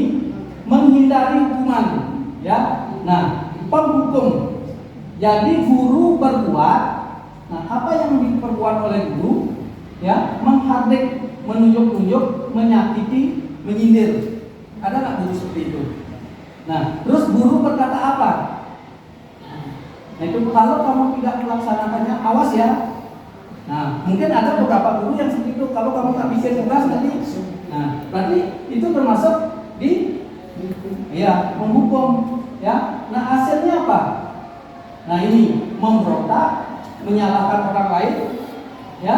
D: menghindari hukuman ya. Nah penghukum. Jadi guru berbuat. Nah apa yang diperbuat oleh guru ya? Menghardik, menunjuk-nunjuk, menyakiti, menyindir. Ada nggak guru seperti itu? Nah, terus guru berkata apa? Nah itu kalau kamu tidak melaksanakannya, awas ya. Nah, mungkin ada beberapa guru yang seperti itu. Kalau kamu nggak bikin tugas nanti, nah berarti itu termasuk menghukum ya. Nah hasilnya apa? Nah ini memberontak, menyalahkan orang lain, ya,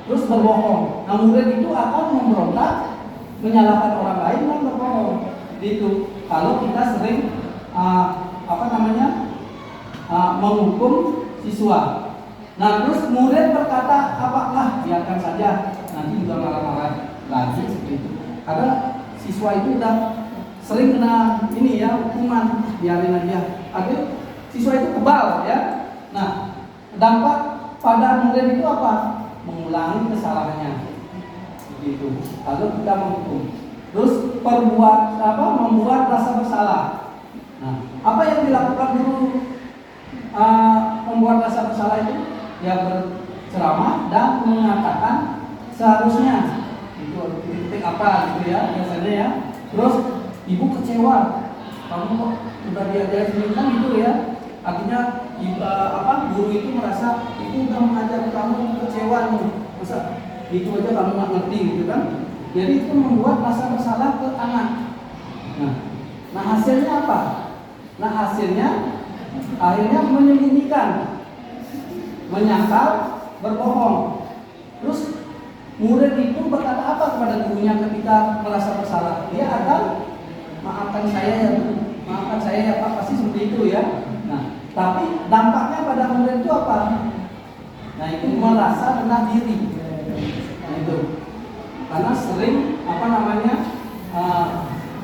D: terus berbohong. Nah murid itu akan memberontak, menyalahkan orang lain dan berbohong. Itu kalau kita sering menghukum siswa. Nah terus murid berkata apakah biarkan saja, nanti juga marah-marah lagi seperti itu. Karena siswa itu udah sering kena ini ya hukuman, biarin aja. Akhirnya siswa itu kebal ya. Nah dampak pada murid itu apa? Mengulangi kesalahannya. Begitu. Lalu kita menghukum. Terus membuat rasa bersalah. Nah, apa yang dilakukan guru membuat rasa bersalah itu? Ya berceramah dan mengatakan
C: seharusnya itu titik apa gitu ya biasanya ya. Terus ibu kecewa, kamu kok udah diajarin sendiri kan gitu ya. Artinya guru itu merasa itu udah mengajar kamu kecewa nih, masa itu aja kamu nggak ngerti gitu kan. Jadi itu membuat rasa bersalah ke anak. Nah hasilnya apa? Nah hasilnya akhirnya menyembunyikan, menyangkal, berbohong. Terus murid itu berkata apa kepada gurunya ketika merasa bersalah? Dia akan maafkan saya ya Pak, pasti seperti itu ya. Nah, tapi dampaknya pada murid itu apa? Nah itu merasa rendah diri. Nah itu karena sering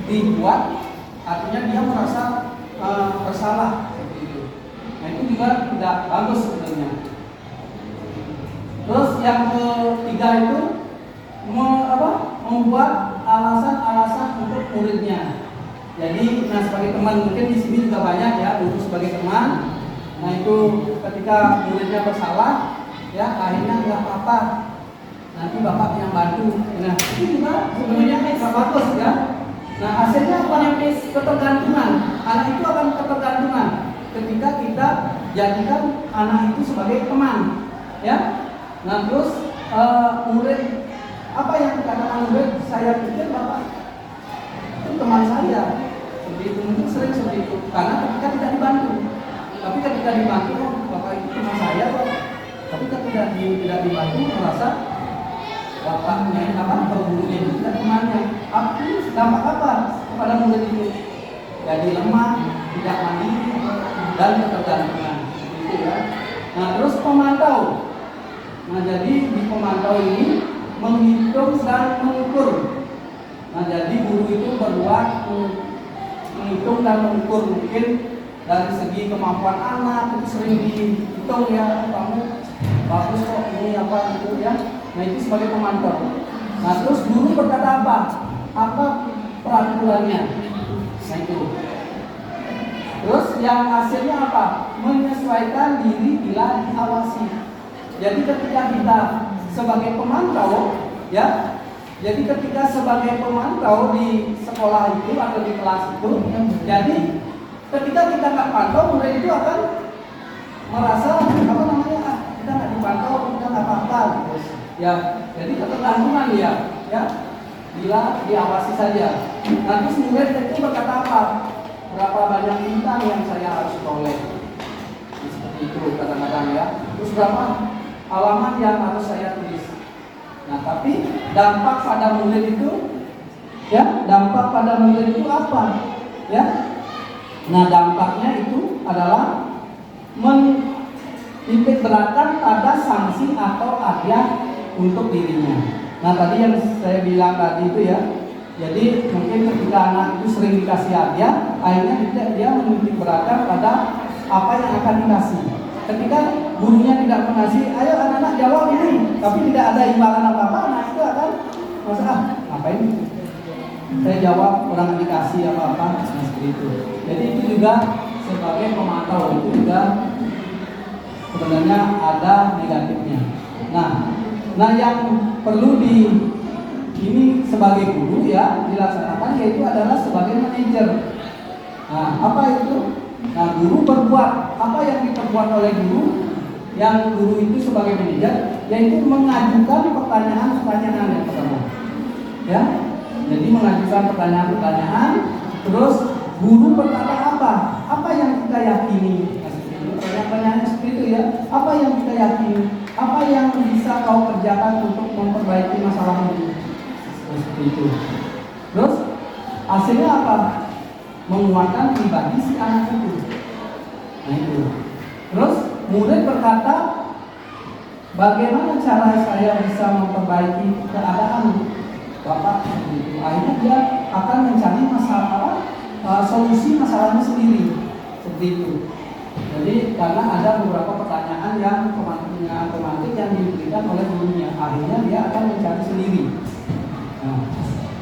C: dibuat, artinya dia merasa bersalah. Nah itu juga tidak bagus sebenarnya. Terus yang ketiga itu membuat alasan-alasan untuk muridnya. Jadi, sebagai teman mungkin di sini juga banyak ya, dulu sebagai teman. Nah itu ketika muridnya bersalah, ya akhirnya nggak apa-apa, nanti bapak yang bantu. Nah itu juga sebenarnya nggak bagus ya. Nah hasilnya apa? Ketergantungan. Anak itu akan ketergantungan ketika kita jadikan anak itu sebagai teman, ya. Nah terus murid apa yang dikatakan murid? Saya pikir bapak itu teman saya. Seperti itu, mungkin sering seperti itu. Karena ketika tidak dibantu. Tapi ketika dibantu, bapak itu teman saya kok. Tapi ketika tidak dibantu, merasa bapaknya gurunya itu tidak temannya. Dampak apa kepada murid itu? Jadi lemah, tidak mandiri, dan ketergantungan. Gitu ya. Nah terus pemantau. Nah jadi di pemantau ini menghitung dan mengukur. Nah jadi guru itu berbuat menghitung dan mengukur, mungkin dari segi kemampuan anak itu sering dihitung ya, kamu bagus kok ini apa gitu ya. Nah itu sebagai pemantau. Nah terus guru berkata apa? Apa peraturannya? Nah itu. Terus yang hasilnya apa? Menyesuaikan diri bila diawasi. Jadi ketika kita sebagai pemantau, ya, jadi ketika sebagai pemantau di sekolah itu atau di kelas itu, jadi ketika kita nggak pantau, murid itu akan merasa kita nggak dipantau, kita nggak apa-apa, gitu. Ya, jadi ketergantungan dia, ya, bila diawasi saja. Nanti murid itu berkata apa? Berapa banyak bintang yang saya harus peroleh? Seperti itu kadang-kadang ya. Terus berapa halaman yang harus saya tulis? Nah, tapi dampak pada murid itu, ya, dampak pada murid itu apa? Ya, nah dampaknya itu adalah menitik beratkan pada sanksi atau hadiah untuk dirinya. Nah tadi yang saya bilang tadi itu ya, jadi mungkin ketika anak itu sering dikasih hadiah, akhirnya dia menitik beratkan pada apa yang akan dikasih. Ketika gurunya tidak mengasih, ayo anak-anak jawab ini, tapi tidak ada imbalan apa-apa, nah itu akan masa ngapain? Saya jawab orang dikasih apa-apa, seperti itu. Jadi itu juga sebagai pemantau itu juga sebenarnya ada negatifnya. Nah yang perlu ini sebagai guru ya dilaksanakan yaitu adalah sebagai manajer. Nah apa itu? Nah guru berbuat apa yang diperbuat oleh guru? Yang guru itu sebagai manajer yaitu mengajukan pertanyaan-pertanyaan yang pertama. Ya, jadi mengajukan pertanyaan-pertanyaan. Terus guru berkata apa? Apa yang kita yakini? Pertanyaan seperti itu ya. Apa yang kita yakini? Apa yang bisa kau kerjakan untuk memperbaiki masalah ini? Seperti itu. Terus hasilnya apa? Menguatkan pribadi si anak itu. Nah itu. Terus murid berkata, bagaimana cara saya bisa memperbaiki keadaan bapak? Gitu. Akhirnya dia akan mencari solusi masalahnya sendiri. Seperti itu. Jadi karena ada beberapa pertanyaan yang otomatis yang diberikan oleh gurunya, akhirnya dia akan mencari sendiri.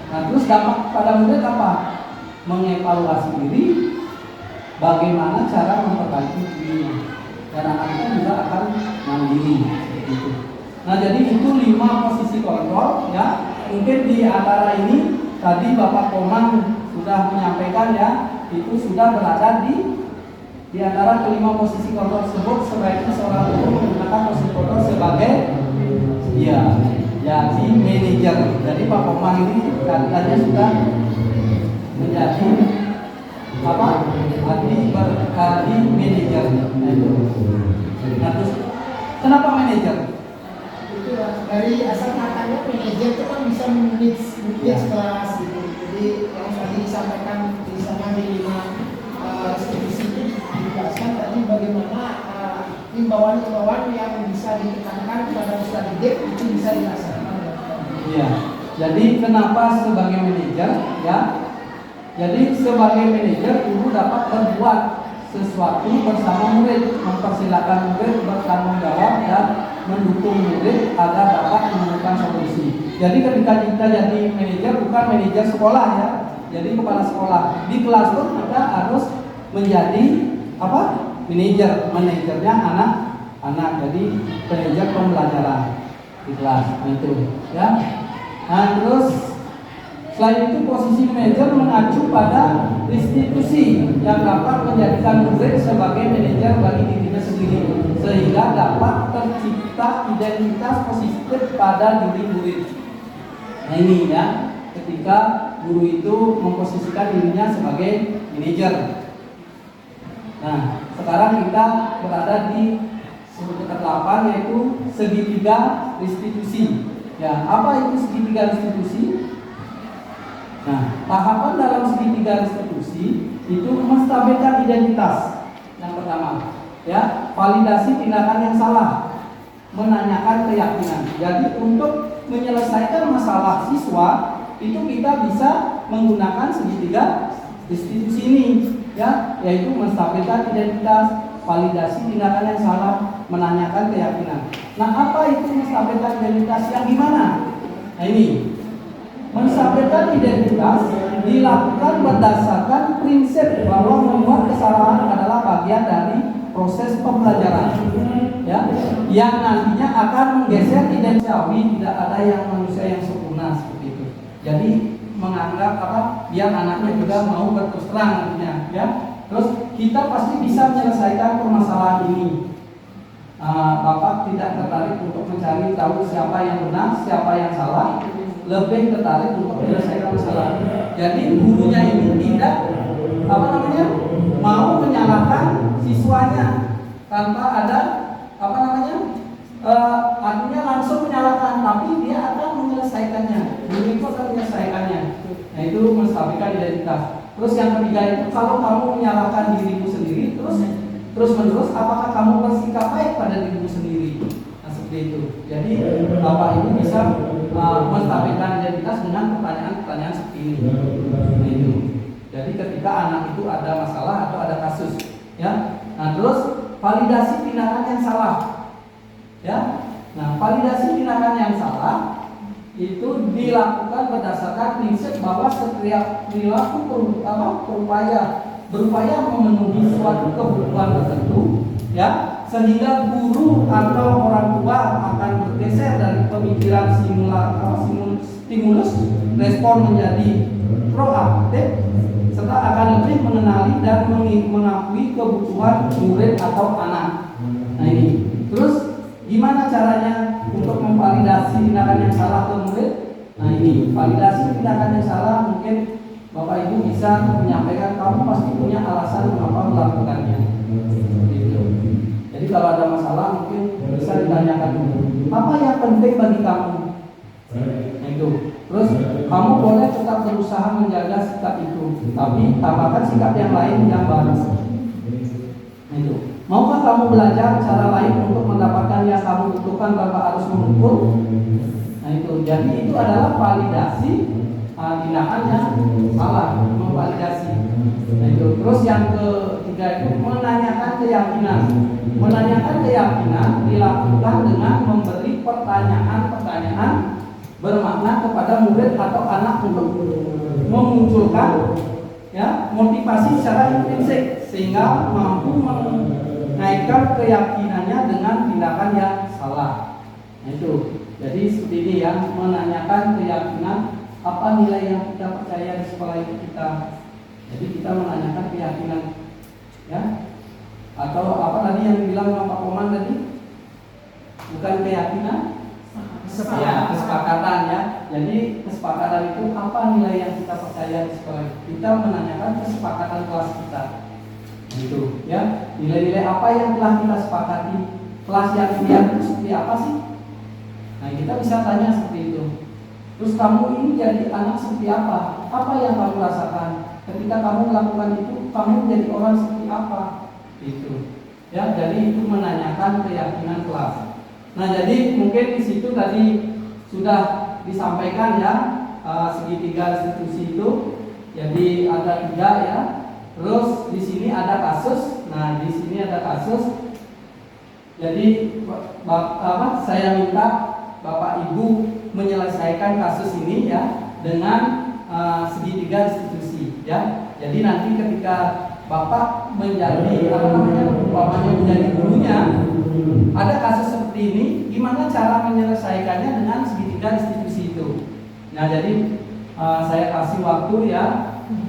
C: Nah terus dampak pada murid apa? Mengevaluasi diri, bagaimana cara memperbaiki dirinya, dan anak itu juga akan mandiri. Gitu. Nah, jadi itu 5 posisi kontrol ya. Mungkin di antara ini tadi Bapak Komang sudah menyampaikan ya, itu sudah berada di antara kelima posisi kontrol tersebut. Sebaiknya seorang guru menggunakan posisi kontrol sebagai ya jadi manajer. Jadi Pak Komang ini katanya sudah menjadi apa? Adi manajer. Nah, terus kenapa manajer?
D: Itu dari asal katanya manajer itu kan bisa memanage kelas gitu. Jadi yang tadi disampaikan di sana di 5 institusi itu dijelaskan tadi bagaimana himbauan-himbauan yang bisa ditekankan kepada peserta didik itu bisa dilaksanakan.
C: Iya. Jadi kenapa sebagai manajer ya? Jadi sebagai manajer guru dapat berbuat sesuatu bersama murid, mempersilahkan murid bertanggung jawab dan mendukung murid agar dapat menemukan solusi. Jadi ketika kita jadi manajer bukan manajer sekolah ya. Jadi kepala sekolah di kelas pun kita harus menjadi apa? Manajernya anak-anak. Jadi manajer pembelajaran di kelas itu ya. Nah, terus selain itu posisi manajer mengacu pada institusi yang dapat menjadikan murid sebagai manajer bagi dirinya sendiri sehingga dapat tercipta identitas positif pada diri murid. Nah ini ya, ketika guru itu memposisikan dirinya sebagai manajer. Nah, sekarang kita berada di sudut ke-8 yaitu segitiga restitusi. Ya, apa itu segitiga restitusi? Nah, tahapan dalam segitiga restitusi itu menstabilkan identitas. Yang pertama, ya, validasi tindakan yang salah, menanyakan keyakinan. Jadi untuk menyelesaikan masalah siswa itu kita bisa menggunakan segitiga restitusi ini, ya, yaitu menstabilkan identitas, validasi tindakan yang salah, menanyakan keyakinan. Nah, apa itu menstabilkan identitas yang gimana? Nah ini. Menstabilkan identitas dilakukan berdasarkan prinsip bahwa membuat kesalahan adalah bagian dari proses pembelajaran, ya, yang nantinya akan menggeser identitas. Tidak ada yang manusia yang sempurna seperti itu. Jadi menganggap apa? Biar anaknya juga mau berterus terang nantinya, ya. Terus kita pasti bisa menyelesaikan permasalahan ini. Bapak tidak tertarik untuk mencari tahu siapa yang benar, siapa yang salah. Lebih tertarik untuk menyelesaikan masalah. Jadi gurunya ini tidak mau menyalahkan siswanya tanpa ada artinya langsung menyalahkan, tapi dia akan menyelesaikannya. Guru itu akan menyelesaikannya. Nah itu menstabilkan identitas. Terus yang ketiga itu kalau kamu menyalahkan dirimu sendiri terus menerus, apakah kamu bersikap baik pada dirimu sendiri? Nah seperti itu. Jadi Bapak Ibu bisa menstabilkan identitas dengan pertanyaan-pertanyaan seperti ini. Nah, itu. Jadi ketika anak itu ada masalah atau ada kasus, ya. Nah, terus validasi tindakan yang salah, ya. Nah, validasi tindakan yang salah itu dilakukan berdasarkan prinsip bahwa setiap perilaku berupaya memenuhi suatu kebutuhan tertentu, ya, sehingga guru atau orang tua akan bergeser dari pemikiran stimulus respon menjadi proaktif serta akan lebih mengenali dan mengakui kebutuhan murid atau anak. Nah ini, terus gimana caranya untuk memvalidasi tindakan yang salah ke murid? Nah ini, validasi tindakan yang salah mungkin Bapak Ibu bisa menyampaikan kamu pasti punya alasan mengapa melakukannya. Gitu. Jadi kalau ada masalah mungkin bisa ditanyakan dulu. Apa yang penting bagi kamu? Nah, itu. Terus kamu boleh tetap berusaha menjaga sikap itu, tapi tambahkan sikap yang lain yang baru. Nah, itu. Maukah kamu belajar cara lain untuk mendapatkan yang kamu butuhkan tanpa harus mengukur? Nah itu. Jadi itu adalah validasi tindakan yang salah, memvalidasi. Nah itu. Terus yang ketiga itu menanyakan keyakinan. Menanyakan keyakinan dilakukan dengan memberi pertanyaan-pertanyaan bermakna kepada murid atau anak untuk memunculkan, ya, motivasi secara intrinsik sehingga mampu menaikkan keyakinannya dengan tindakan yang salah. Nah Nah itu, jadi seperti ini ya, menanyakan keyakinan apa nilai yang kita percaya di sekolah itu kita. Jadi kita menanyakan keyakinan, ya. Atau apa tadi yang dibilang sama Pak Koman tadi? Bukan keyakinan, ya, kesepakatan ya. Jadi kesepakatan itu apa nilai yang kita percaya di sekolah itu. Kita menanyakan kesepakatan kelas kita. Gitu, ya. Nilai-nilai apa yang telah kita sepakati? Kelas yang pilihan itu seperti apa sih? Nah, kita bisa tanya seperti itu. Terus kamu ini jadi anak seperti apa? Apa yang kamu rasakan? Ketika kamu melakukan itu, kamu menjadi orang seperti apa? Itu. Ya, jadi itu menanyakan keyakinan kelas. Nah, jadi mungkin di situ tadi sudah disampaikan ya segitiga institusi itu. Jadi ada 3 ya. Terus di sini ada kasus. Nah, di sini ada kasus. Jadi saya minta Bapak Ibu menyelesaikan kasus ini ya dengan segitiga institusi ya. Jadi nanti ketika Bapak menjadi umpamanya menjadi gurunya, ada kasus seperti ini, gimana cara menyelesaikannya dengan segitiga institusi itu. Nah, jadi saya kasih waktu ya,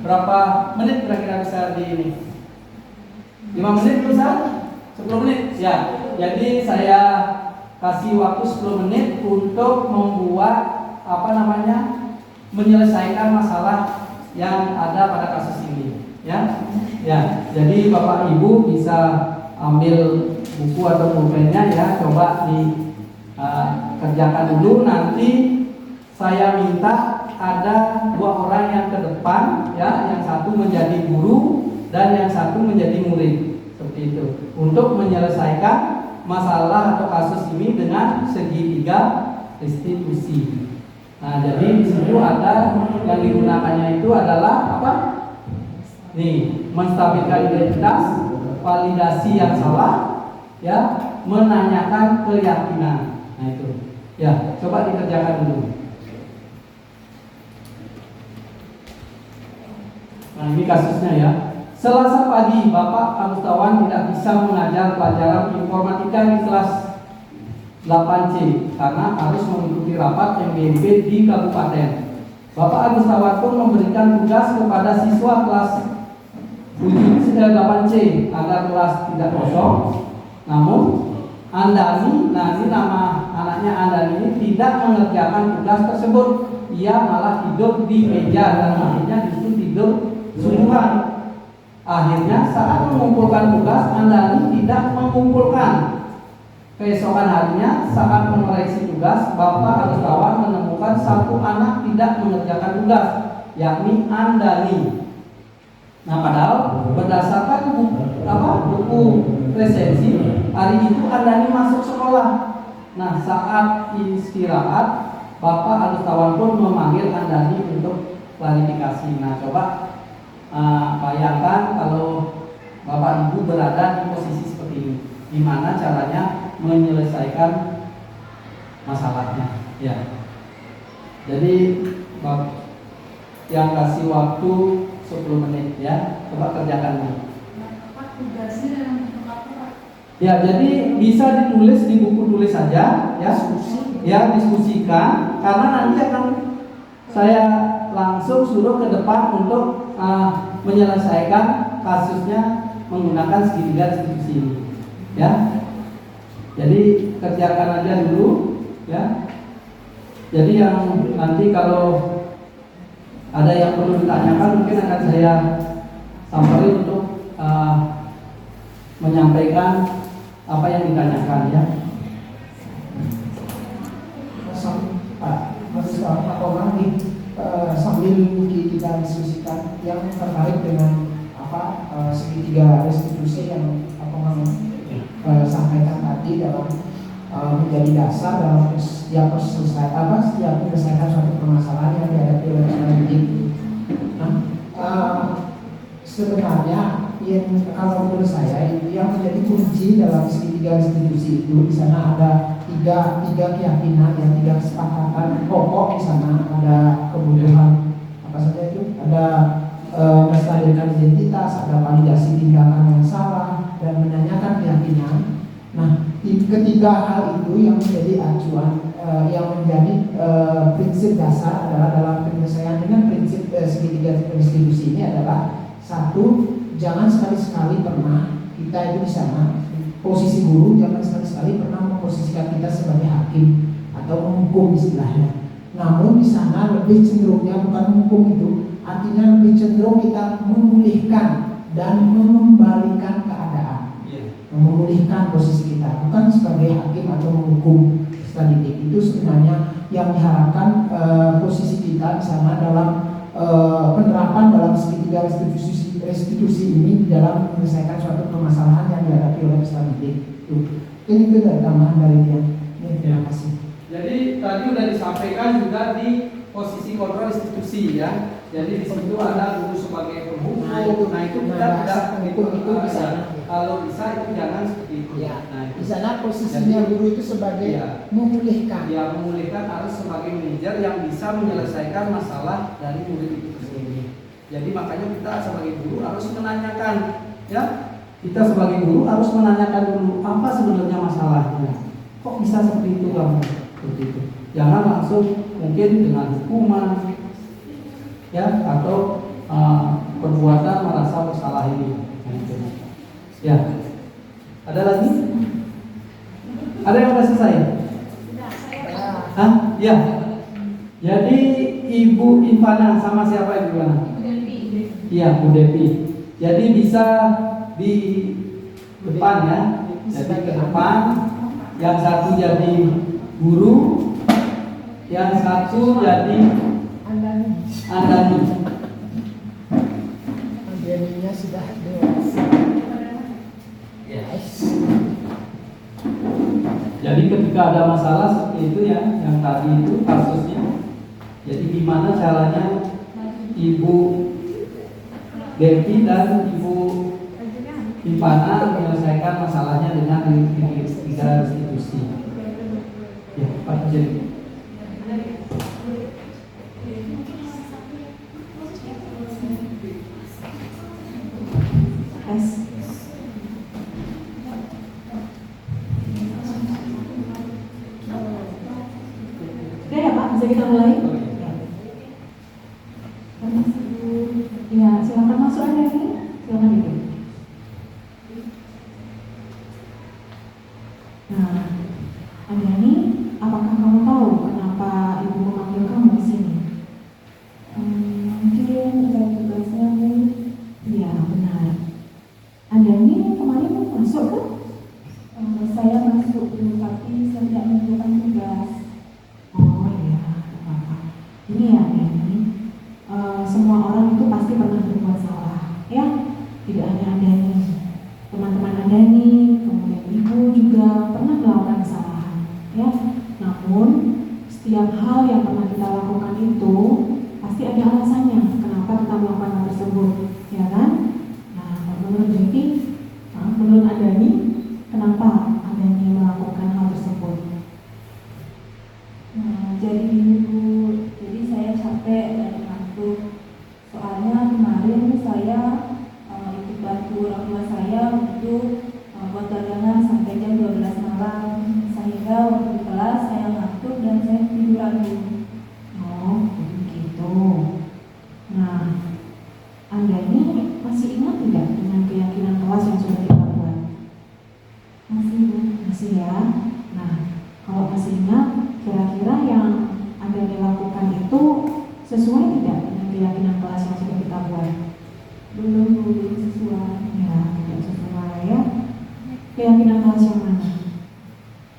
C: berapa menit kira-kira bisa di ini? 5 menit bisa? 10 menit ya. Jadi saya kasih waktu 10 menit untuk membuat menyelesaikan masalah yang ada pada kasus ini ya. Ya, jadi Bapak Ibu bisa ambil buku atau pulpennya ya, coba dikerjakan dulu. Nanti saya minta ada 2 orang yang ke depan ya, yang satu menjadi guru dan yang satu menjadi murid seperti itu, untuk menyelesaikan masalah atau kasus ini dengan segitiga restitusi. Nah, jadi di situ ada yang digunakannya itu adalah apa? Nih, menstabilkan identitas, validasi yang salah, ya, menanyakan keyakinan. Nah itu, ya, coba dikerjakan dulu. Nah, ini kasusnya ya. Selasa pagi, Bapak Agustawan tidak bisa mengajar pelajaran informatika di kelas 8C karena harus mengikuti rapat MBMP di kabupaten. Bapak Agustawan pun memberikan tugas kepada siswa kelas 8C agar kelas tidak kosong. Namun Andani, nah ini nama anaknya Andani ini tidak mengerjakan tugas tersebut. Ia malah tidur di meja dan akhirnya justru tidur sungguhan. Akhirnya saat mengumpulkan tugas, Andani tidak mengumpulkan. Keesokan harinya saat mengoreksi tugas, Bapak Agustawan menemukan satu anak tidak mengerjakan tugas, yakni Andani. Nah, padahal berdasarkan buku resensi, hari itu Andani masuk sekolah. Nah, saat istirahat, Bapak Agustawan pun memanggil Andani untuk klarifikasi. Nah, coba bayangkan kalau Bapak Ibu berada di posisi seperti ini, gimana caranya menyelesaikan masalahnya ya. Jadi yang kasih waktu 10 menit ya, coba kerjakan dulu. Ya, jadi bisa ditulis di buku tulis saja ya, diskusikan, karena nanti akan saya langsung suruh ke depan untuk menyelesaikan kasusnya menggunakan segitiga restitusi ini ya. Jadi kerjakan aja dulu ya. Jadi yang nanti kalau ada yang perlu ditanyakan mungkin akan saya samperin untuk menyampaikan apa yang ditanyakan ya.
D: Pak Komang nih, sambil kita diskusikan yang terkait dengan segitiga restitusi yang Pak Komang sampaikan tadi dalam menjadi dasar dalam setiap menyelesaikan suatu permasalahan yang dihadapi oleh seorang didik. Nah, sebenarnya kalau menurut saya yang menjadi kunci dalam segitiga restitusi itu, di sana ada tiga keyakinan, yang 3 kesepakatan pokok. Di sana ada kebutuhan apa saja itu, ada menstabilkan identitas, ada validasi tindakan yang salah, dan menanyakan keyakinan. Nah, 3 ketiga hal itu yang menjadi acuan, yang menjadi prinsip dasar adalah dalam penyelesaian dengan prinsip segitiga institusi ini adalah satu, jangan sekali-sekali pernah kita itu di sana posisi guru, jangan sekali-sekali pernah memposisikan kita sebagai hakim atau menghukum istilahnya. Namun di sana lebih cenderungnya bukan menghukum itu, artinya lebih cenderung kita memulihkan dan mengembalikan keadaan, memulihkan posisi kita, bukan sebagai hakim atau menghukum didik. Itu sebenarnya yang diharapkan posisi kita di sana dalam penerapan dalam segitiga restitusi ini dalam menyelesaikan suatu permasalahan yang dihadapi oleh peserta didik. Itu dari tambahan dari dia. Terima kasih.
C: Jadi tadi sudah disampaikan juga di posisi kontrol institusi ya. Jadi di situ ada guru sebagai penghukum. Nah itu kita tidak
D: itu bisa.
C: Kalau bisa itu jangan seperti itu.
D: Ya.
C: Nah,
D: Di sana posisinya guru itu sebagai memulihkan.
C: Ya, memulihkan harus sebagai manajer yang bisa menyelesaikan masalah dari murid itu sendiri. Jadi makanya kita sebagai guru harus menanyakan, ya. Kita sebagai guru harus menanyakan dulu apa sebenarnya masalahnya. Kok bisa seperti itu kamu? Seperti itu. Jangan langsung mungkin dengan hukuman, ya, atau perbuatan merasa bersalah ini. Ya. Ada lagi? Ada yang sudah selesai? Hah? Ya. Jadi Ibu Ivana sama siapa Ibu Ivana? Iya, Bu Devi. Jadi bisa di depan ya. Jadi ke depan. Yang satu jadi guru, yang satu jadi Andani.
D: Andaninya sudah dewasa.
C: Yes. Jadi ketika ada masalah seperti itu ya, yang tadi itu kasusnya. Jadi gimana caranya Ibu Devi dan Ibu Ivana menyelesaikan masalahnya dengan tiga institusi. Ya, Pak Jadi.
A: Oke ya Pak, bisa kita mulai? Ya, silakan masuk Anda ini. Silakan itu. Nah, Anda ini, apakah kamu tahu kenapa Ibu memanggil kamu di sini? Mungkin saya tugasnya ya benar. Anda ini kemarin masuk kan?
E: Saya masuk dulu, tapi saya tidak menentukan tugas.
A: Oh iya, apa-apa. Ini ya, ini semua orang itu pasti pernah berbuat salah, ya. Tidak hanya Anda ini, teman-teman Anda ini, kemudian Ibu juga pernah melakukan kesalahan, ya. Namun setiap hal yang pernah kita lakukan itu pasti ada alasannya kenapa kita melakukan hal tersebut, ya kan? Nah, menurut Devi, menurut Anda ini, kenapa Anda ini melakukan hal tersebut?
E: Jadi saya capek dan ngantuk. Soalnya kemarin saya ikut bantu orang tua saya untuk buat dagangan sampai jam 12 malam, sehingga waktu di kelas saya ngantuk dan saya tiduran dulu.
A: Oh, begitu. Nah, Anda ini masih ingat tidak dengan keyakinan kelas yang sudah kita buat?
E: Masih Bu.
A: Masih ya. Nah, kalau masih ingat, kira-kira yang Anda lakukan itu sesuai tidak dengan keyakinan kelas yang sudah kita buat?
E: Belum sesuai.
A: Ya, tidak sesuai ya. Keyakinan kelas yang mana?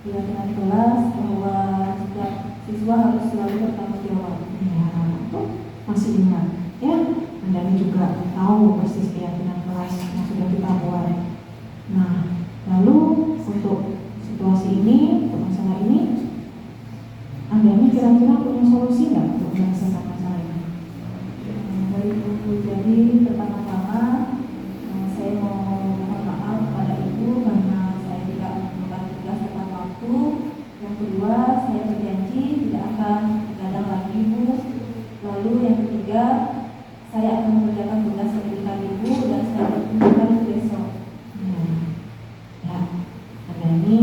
E: Keyakinan kelas bahwa setiap siswa harus selalu bertanggung jawab.
A: Ya, itu masih ingat ya. Anda ini juga tahu persis keyakinan kelas yang sudah kita buat. Nah, lalu untuk situasi ini, untuk masalah ini, Anda ini kira-kira punya solusi nggak untuk menyelesaikan masalah ini?
E: Jadi pertama-tama saya mau mohon maaf kepada Ibu karena saya tidak melakukan tugas tepat waktu. Yang kedua, saya berjanji tidak akan begadang lagi Ibu. Lalu yang ketiga, saya akan mengerjakan tugas pendidikan Ibu dan saya berkunjung besok.
A: Ya, Anda ini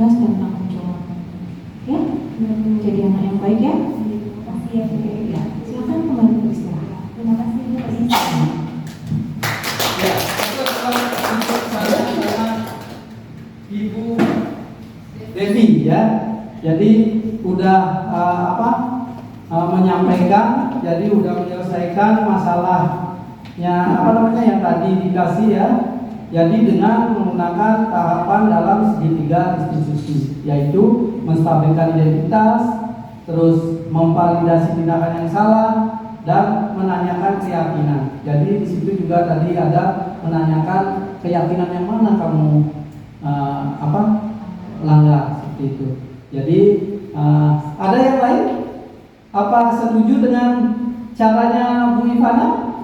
A: tugas dan tanggung jawab. Ya, menjadi anak yang baik ya. Terima kasih ya, Bu. Ya, silakan kembali beristirahat. Terima kasih Bu.
C: Ya, untuk saya adalah Ibu Devi ya. Jadi udah menyampaikan, jadi udah menyelesaikan masalahnya yang tadi dikasih ya. Jadi dengan menggunakan tahapan dalam segitiga restitusi, yaitu menstabilkan identitas, terus memvalidasi tindakan yang salah, dan menanyakan keyakinan. Jadi di situ juga tadi ada menanyakan keyakinan yang mana kamu langgar seperti itu. Jadi ada yang lain? Apa setuju dengan caranya Bu Ivana?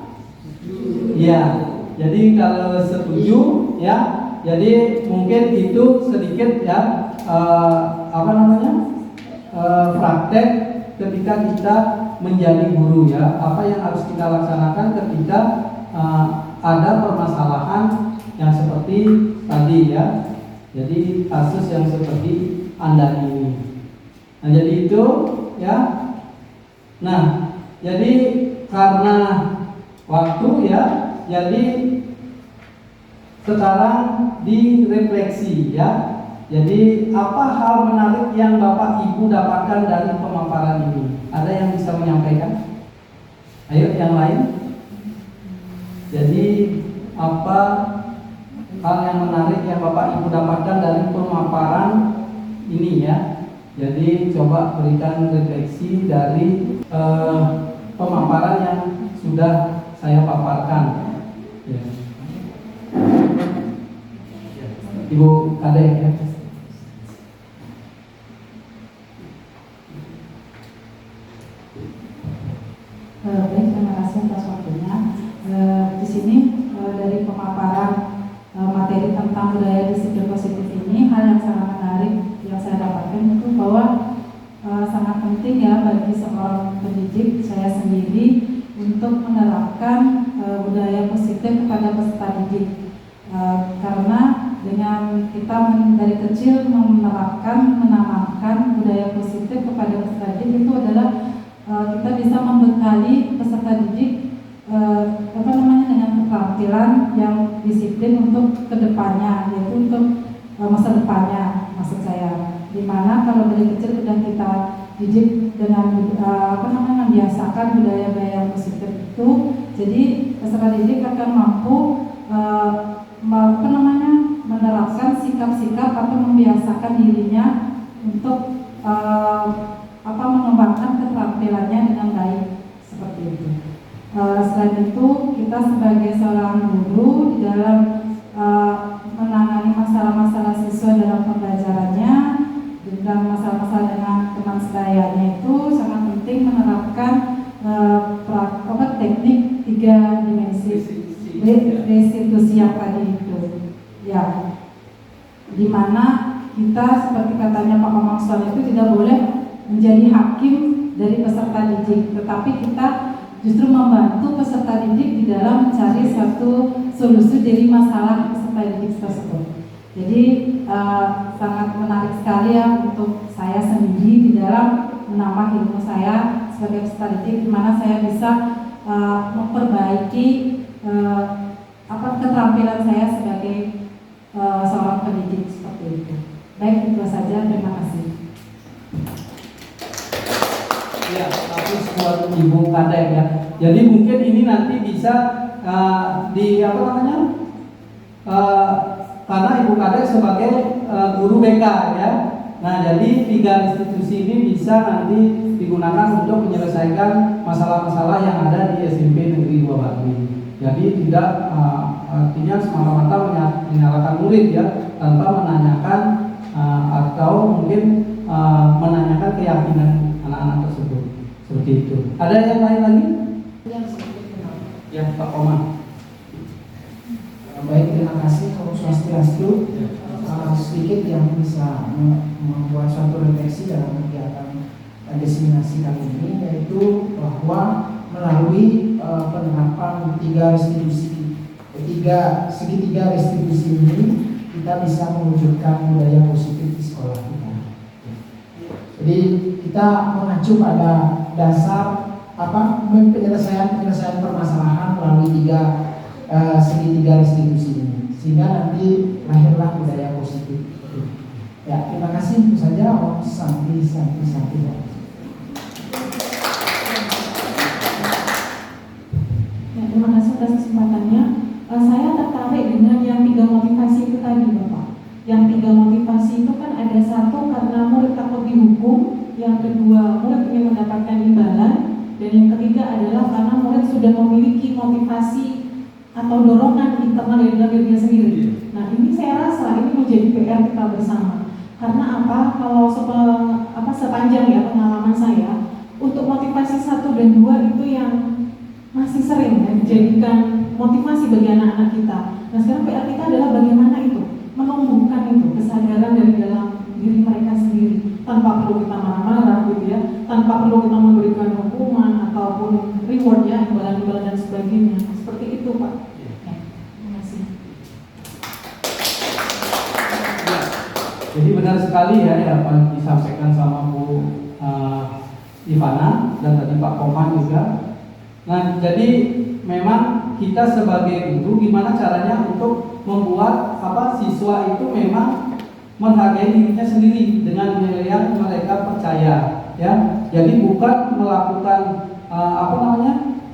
C: Iya. Jadi kalau setuju ya, jadi mungkin itu sedikit ya praktek ketika kita menjadi guru ya. Apa yang harus kita laksanakan ketika ada permasalahan yang seperti tadi ya. Jadi kasus yang seperti Anda ini. Nah, jadi itu ya. Nah, jadi karena waktu ya, jadi sekarang direfleksi ya. Jadi apa hal menarik yang Bapak Ibu dapatkan dari pemaparan ini? Ada yang bisa menyampaikan? Ayo yang lain. Jadi apa hal yang menarik yang Bapak Ibu dapatkan dari pemaparan ini ya? Jadi coba berikan refleksi dari pemaparan yang sudah saya paparkan. Ya. Ibu Kadek ya.
E: Baik, terima kasih atas waktunya. Di sini dari pemaparan materi tentang budaya disiplin positif ini, hal yang sangat menarik yang saya dapatkan itu bahwa sangat penting ya bagi seorang pendidik, saya sendiri, untuk menerapkan budaya positif kepada peserta didik. Karena dengan kita dari kecil menanamkan budaya positif kepada peserta didik, itu adalah kita bisa membekali peserta didik dengan keterampilan yang disiplin untuk kedepannya, yaitu untuk masa depannya, maksud saya. Dimana kalau dari kecil sudah kita didik dengan membiasakan budaya-budaya positif itu, jadi peserta didik akan mampu menerapkan sikap-sikap atau membiasakan dirinya untuk mengembangkan keterampilannya dengan baik, seperti itu. Selain itu, kita sebagai seorang guru di dalam menangani masalah-masalah siswa dalam pembelajarannya dan masalah-masalah dengan teman sedayanya itu sangat penting menerapkan teknik 3 dimensi restitusi yang tadi itu, ya, dimana kita seperti katanya Pak Mamang itu tidak boleh menjadi hakim dari peserta didik, tetapi kita justru membantu peserta didik di dalam mencari satu solusi dari masalah peserta didik tersebut. Jadi sangat menarik sekali ya untuk saya sendiri di dalam menambah ilmu saya sebagai peserta didik, di mana saya bisa memperbaiki keterampilan saya sebagai seorang pendidik, seperti itu. Baik, itu saja. Terima kasih.
C: Ya, bagus buat Ibu Kadek ya. Jadi mungkin ini nanti bisa karena Ibu Kadek sebagai guru BK ya. Nah, jadi 3 institusi ini bisa nanti digunakan untuk menyelesaikan masalah-masalah yang ada di SMP Negeri 2 Batu. Jadi tidak artinya semata-mata menyalahkan murid ya, tanpa menanyakan atau mungkin menanyakan keyakinan anak-anak tersebut. Seperti itu. Ada yang lain lagi? Ya, Pak Omar.
D: Baik, terima kasih Om Swastiastu. Sedikit yang bisa membuat suatu refleksi dalam kegiatan diseminasi kali ini, yaitu bahwa melalui penerapan segitiga restitusi ini, kita bisa mewujudkan budaya positif di sekolah kita. Jadi kita mengacu pada dasar penyelesaian permasalahan melalui segitiga restitusi ini, sehingga nanti lahirlah budaya positif. Ya, terima kasih. Itu saja. Om Santi.
A: Ya, terima kasih atas kesempatannya. Saya tertarik dengan yang 3 motivasi itu tadi, Bapak. Yang 3 motivasi itu kan ada satu karena murid takut dihukum, yang kedua murid ingin mendapatkan imbalan, dan yang ketiga adalah karena murid sudah memiliki motivasi atau dorongan internal dari dalam dirinya sendiri. Nah, ini saya rasa ini menjadi PR kita bersama. Karena apa? Kalau sepanjang ya pengalaman saya, untuk motivasi 1 dan 2 itu yang masih sering ya, dijadikan motivasi bagi anak-anak kita. Nah, sekarang PR kita adalah bagaimana itu menumbuhkan itu kesadaran dari dalam diri mereka sendiri, tanpa perlu kita marah-marah gitu ya, tanpa perlu kita memberikan hukuman ataupun reward ya, imbalan-imbalan dan sebagainya. Seperti itu, Pak. Ya, terima kasih.
C: Jadi benar sekali ya apa yang disampaikan sama Bu Ivana dan tadi Pak Komang juga. Nah, jadi memang kita sebagai guru gimana caranya untuk membuat siswa itu memang menghargai dirinya sendiri dengan nilai yang mereka percaya ya. Jadi bukan melakukan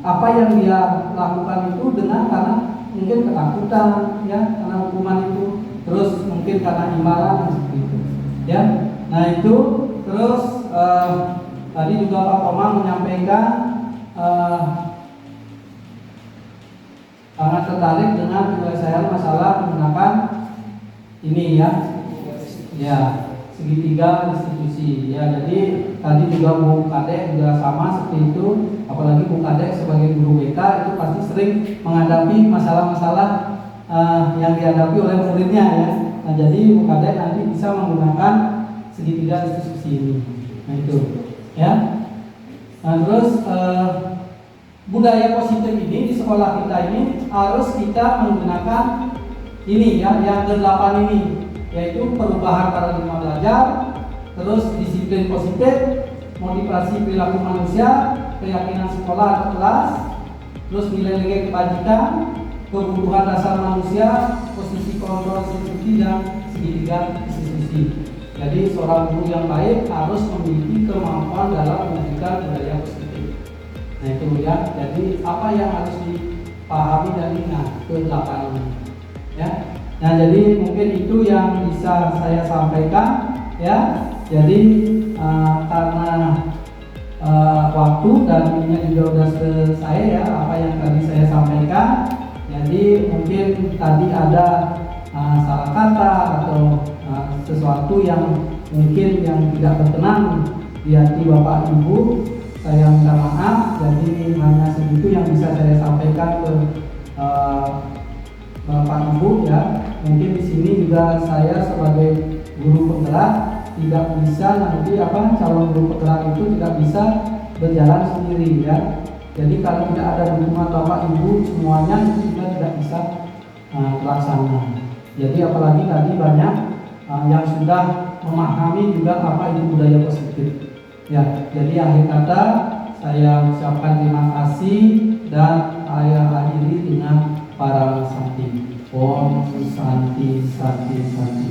C: apa yang dia lakukan itu karena mungkin ketakutan ya, karena hukuman itu, terus mungkin karena imbalan seperti itu ya. Nah, itu terus tadi juga Pak Komang menyampaikan sangat tertarik dengan penyelesaian masalah menggunakan ini ya segitiga institusi ya. Jadi tadi juga Bu Kadek juga sama seperti itu, apalagi Bu Kadek sebagai guru BK itu pasti sering menghadapi masalah-masalah yang dihadapi oleh muridnya ya. Nah, jadi Bu Kadek nanti bisa menggunakan segitiga institusi ini. Nah, itu ya. Nah, terus budaya positif ini di sekolah kita ini harus kita menggunakan ini ya, yang ke-8 ini, yaitu perubahan paradigma belajar, terus disiplin positif, motivasi perilaku manusia, keyakinan sekolah atau kelas, terus nilai-nilai kebajikan, kebutuhan dasar manusia, posisi kontrol institusi dan segitiga institusi. Jadi seorang guru yang baik harus memiliki kemampuan dalam menunjukkan budaya positif. Nah, itu ya. Jadi apa yang harus dipahami dan ingat ke-8 ini ya. Nah, jadi mungkin itu yang bisa saya sampaikan ya. Jadi karena waktu dan ini juga sudah selesai ya apa yang tadi saya sampaikan. Jadi mungkin tadi ada salah kata atau sesuatu yang mungkin yang tidak berkenan di hati Bapak Ibu, saya minta maaf. Jadi hanya segitu yang bisa saya sampaikan ke Bapak Ibu ya. Mungkin di sini juga saya sebagai guru penggerak tidak bisa nanti calon guru penggerak itu tidak bisa berjalan sendiri ya. Jadi kalau tidak ada dukungan Bapak Ibu semuanya itu juga tidak bisa terlaksana. Jadi apalagi tadi banyak yang sudah memahami juga apa itu budaya positif. Ya, jadi akhir kata saya ucapkan terima kasih dan saya akhiri dengan para santi. Om Santi Santi Santi.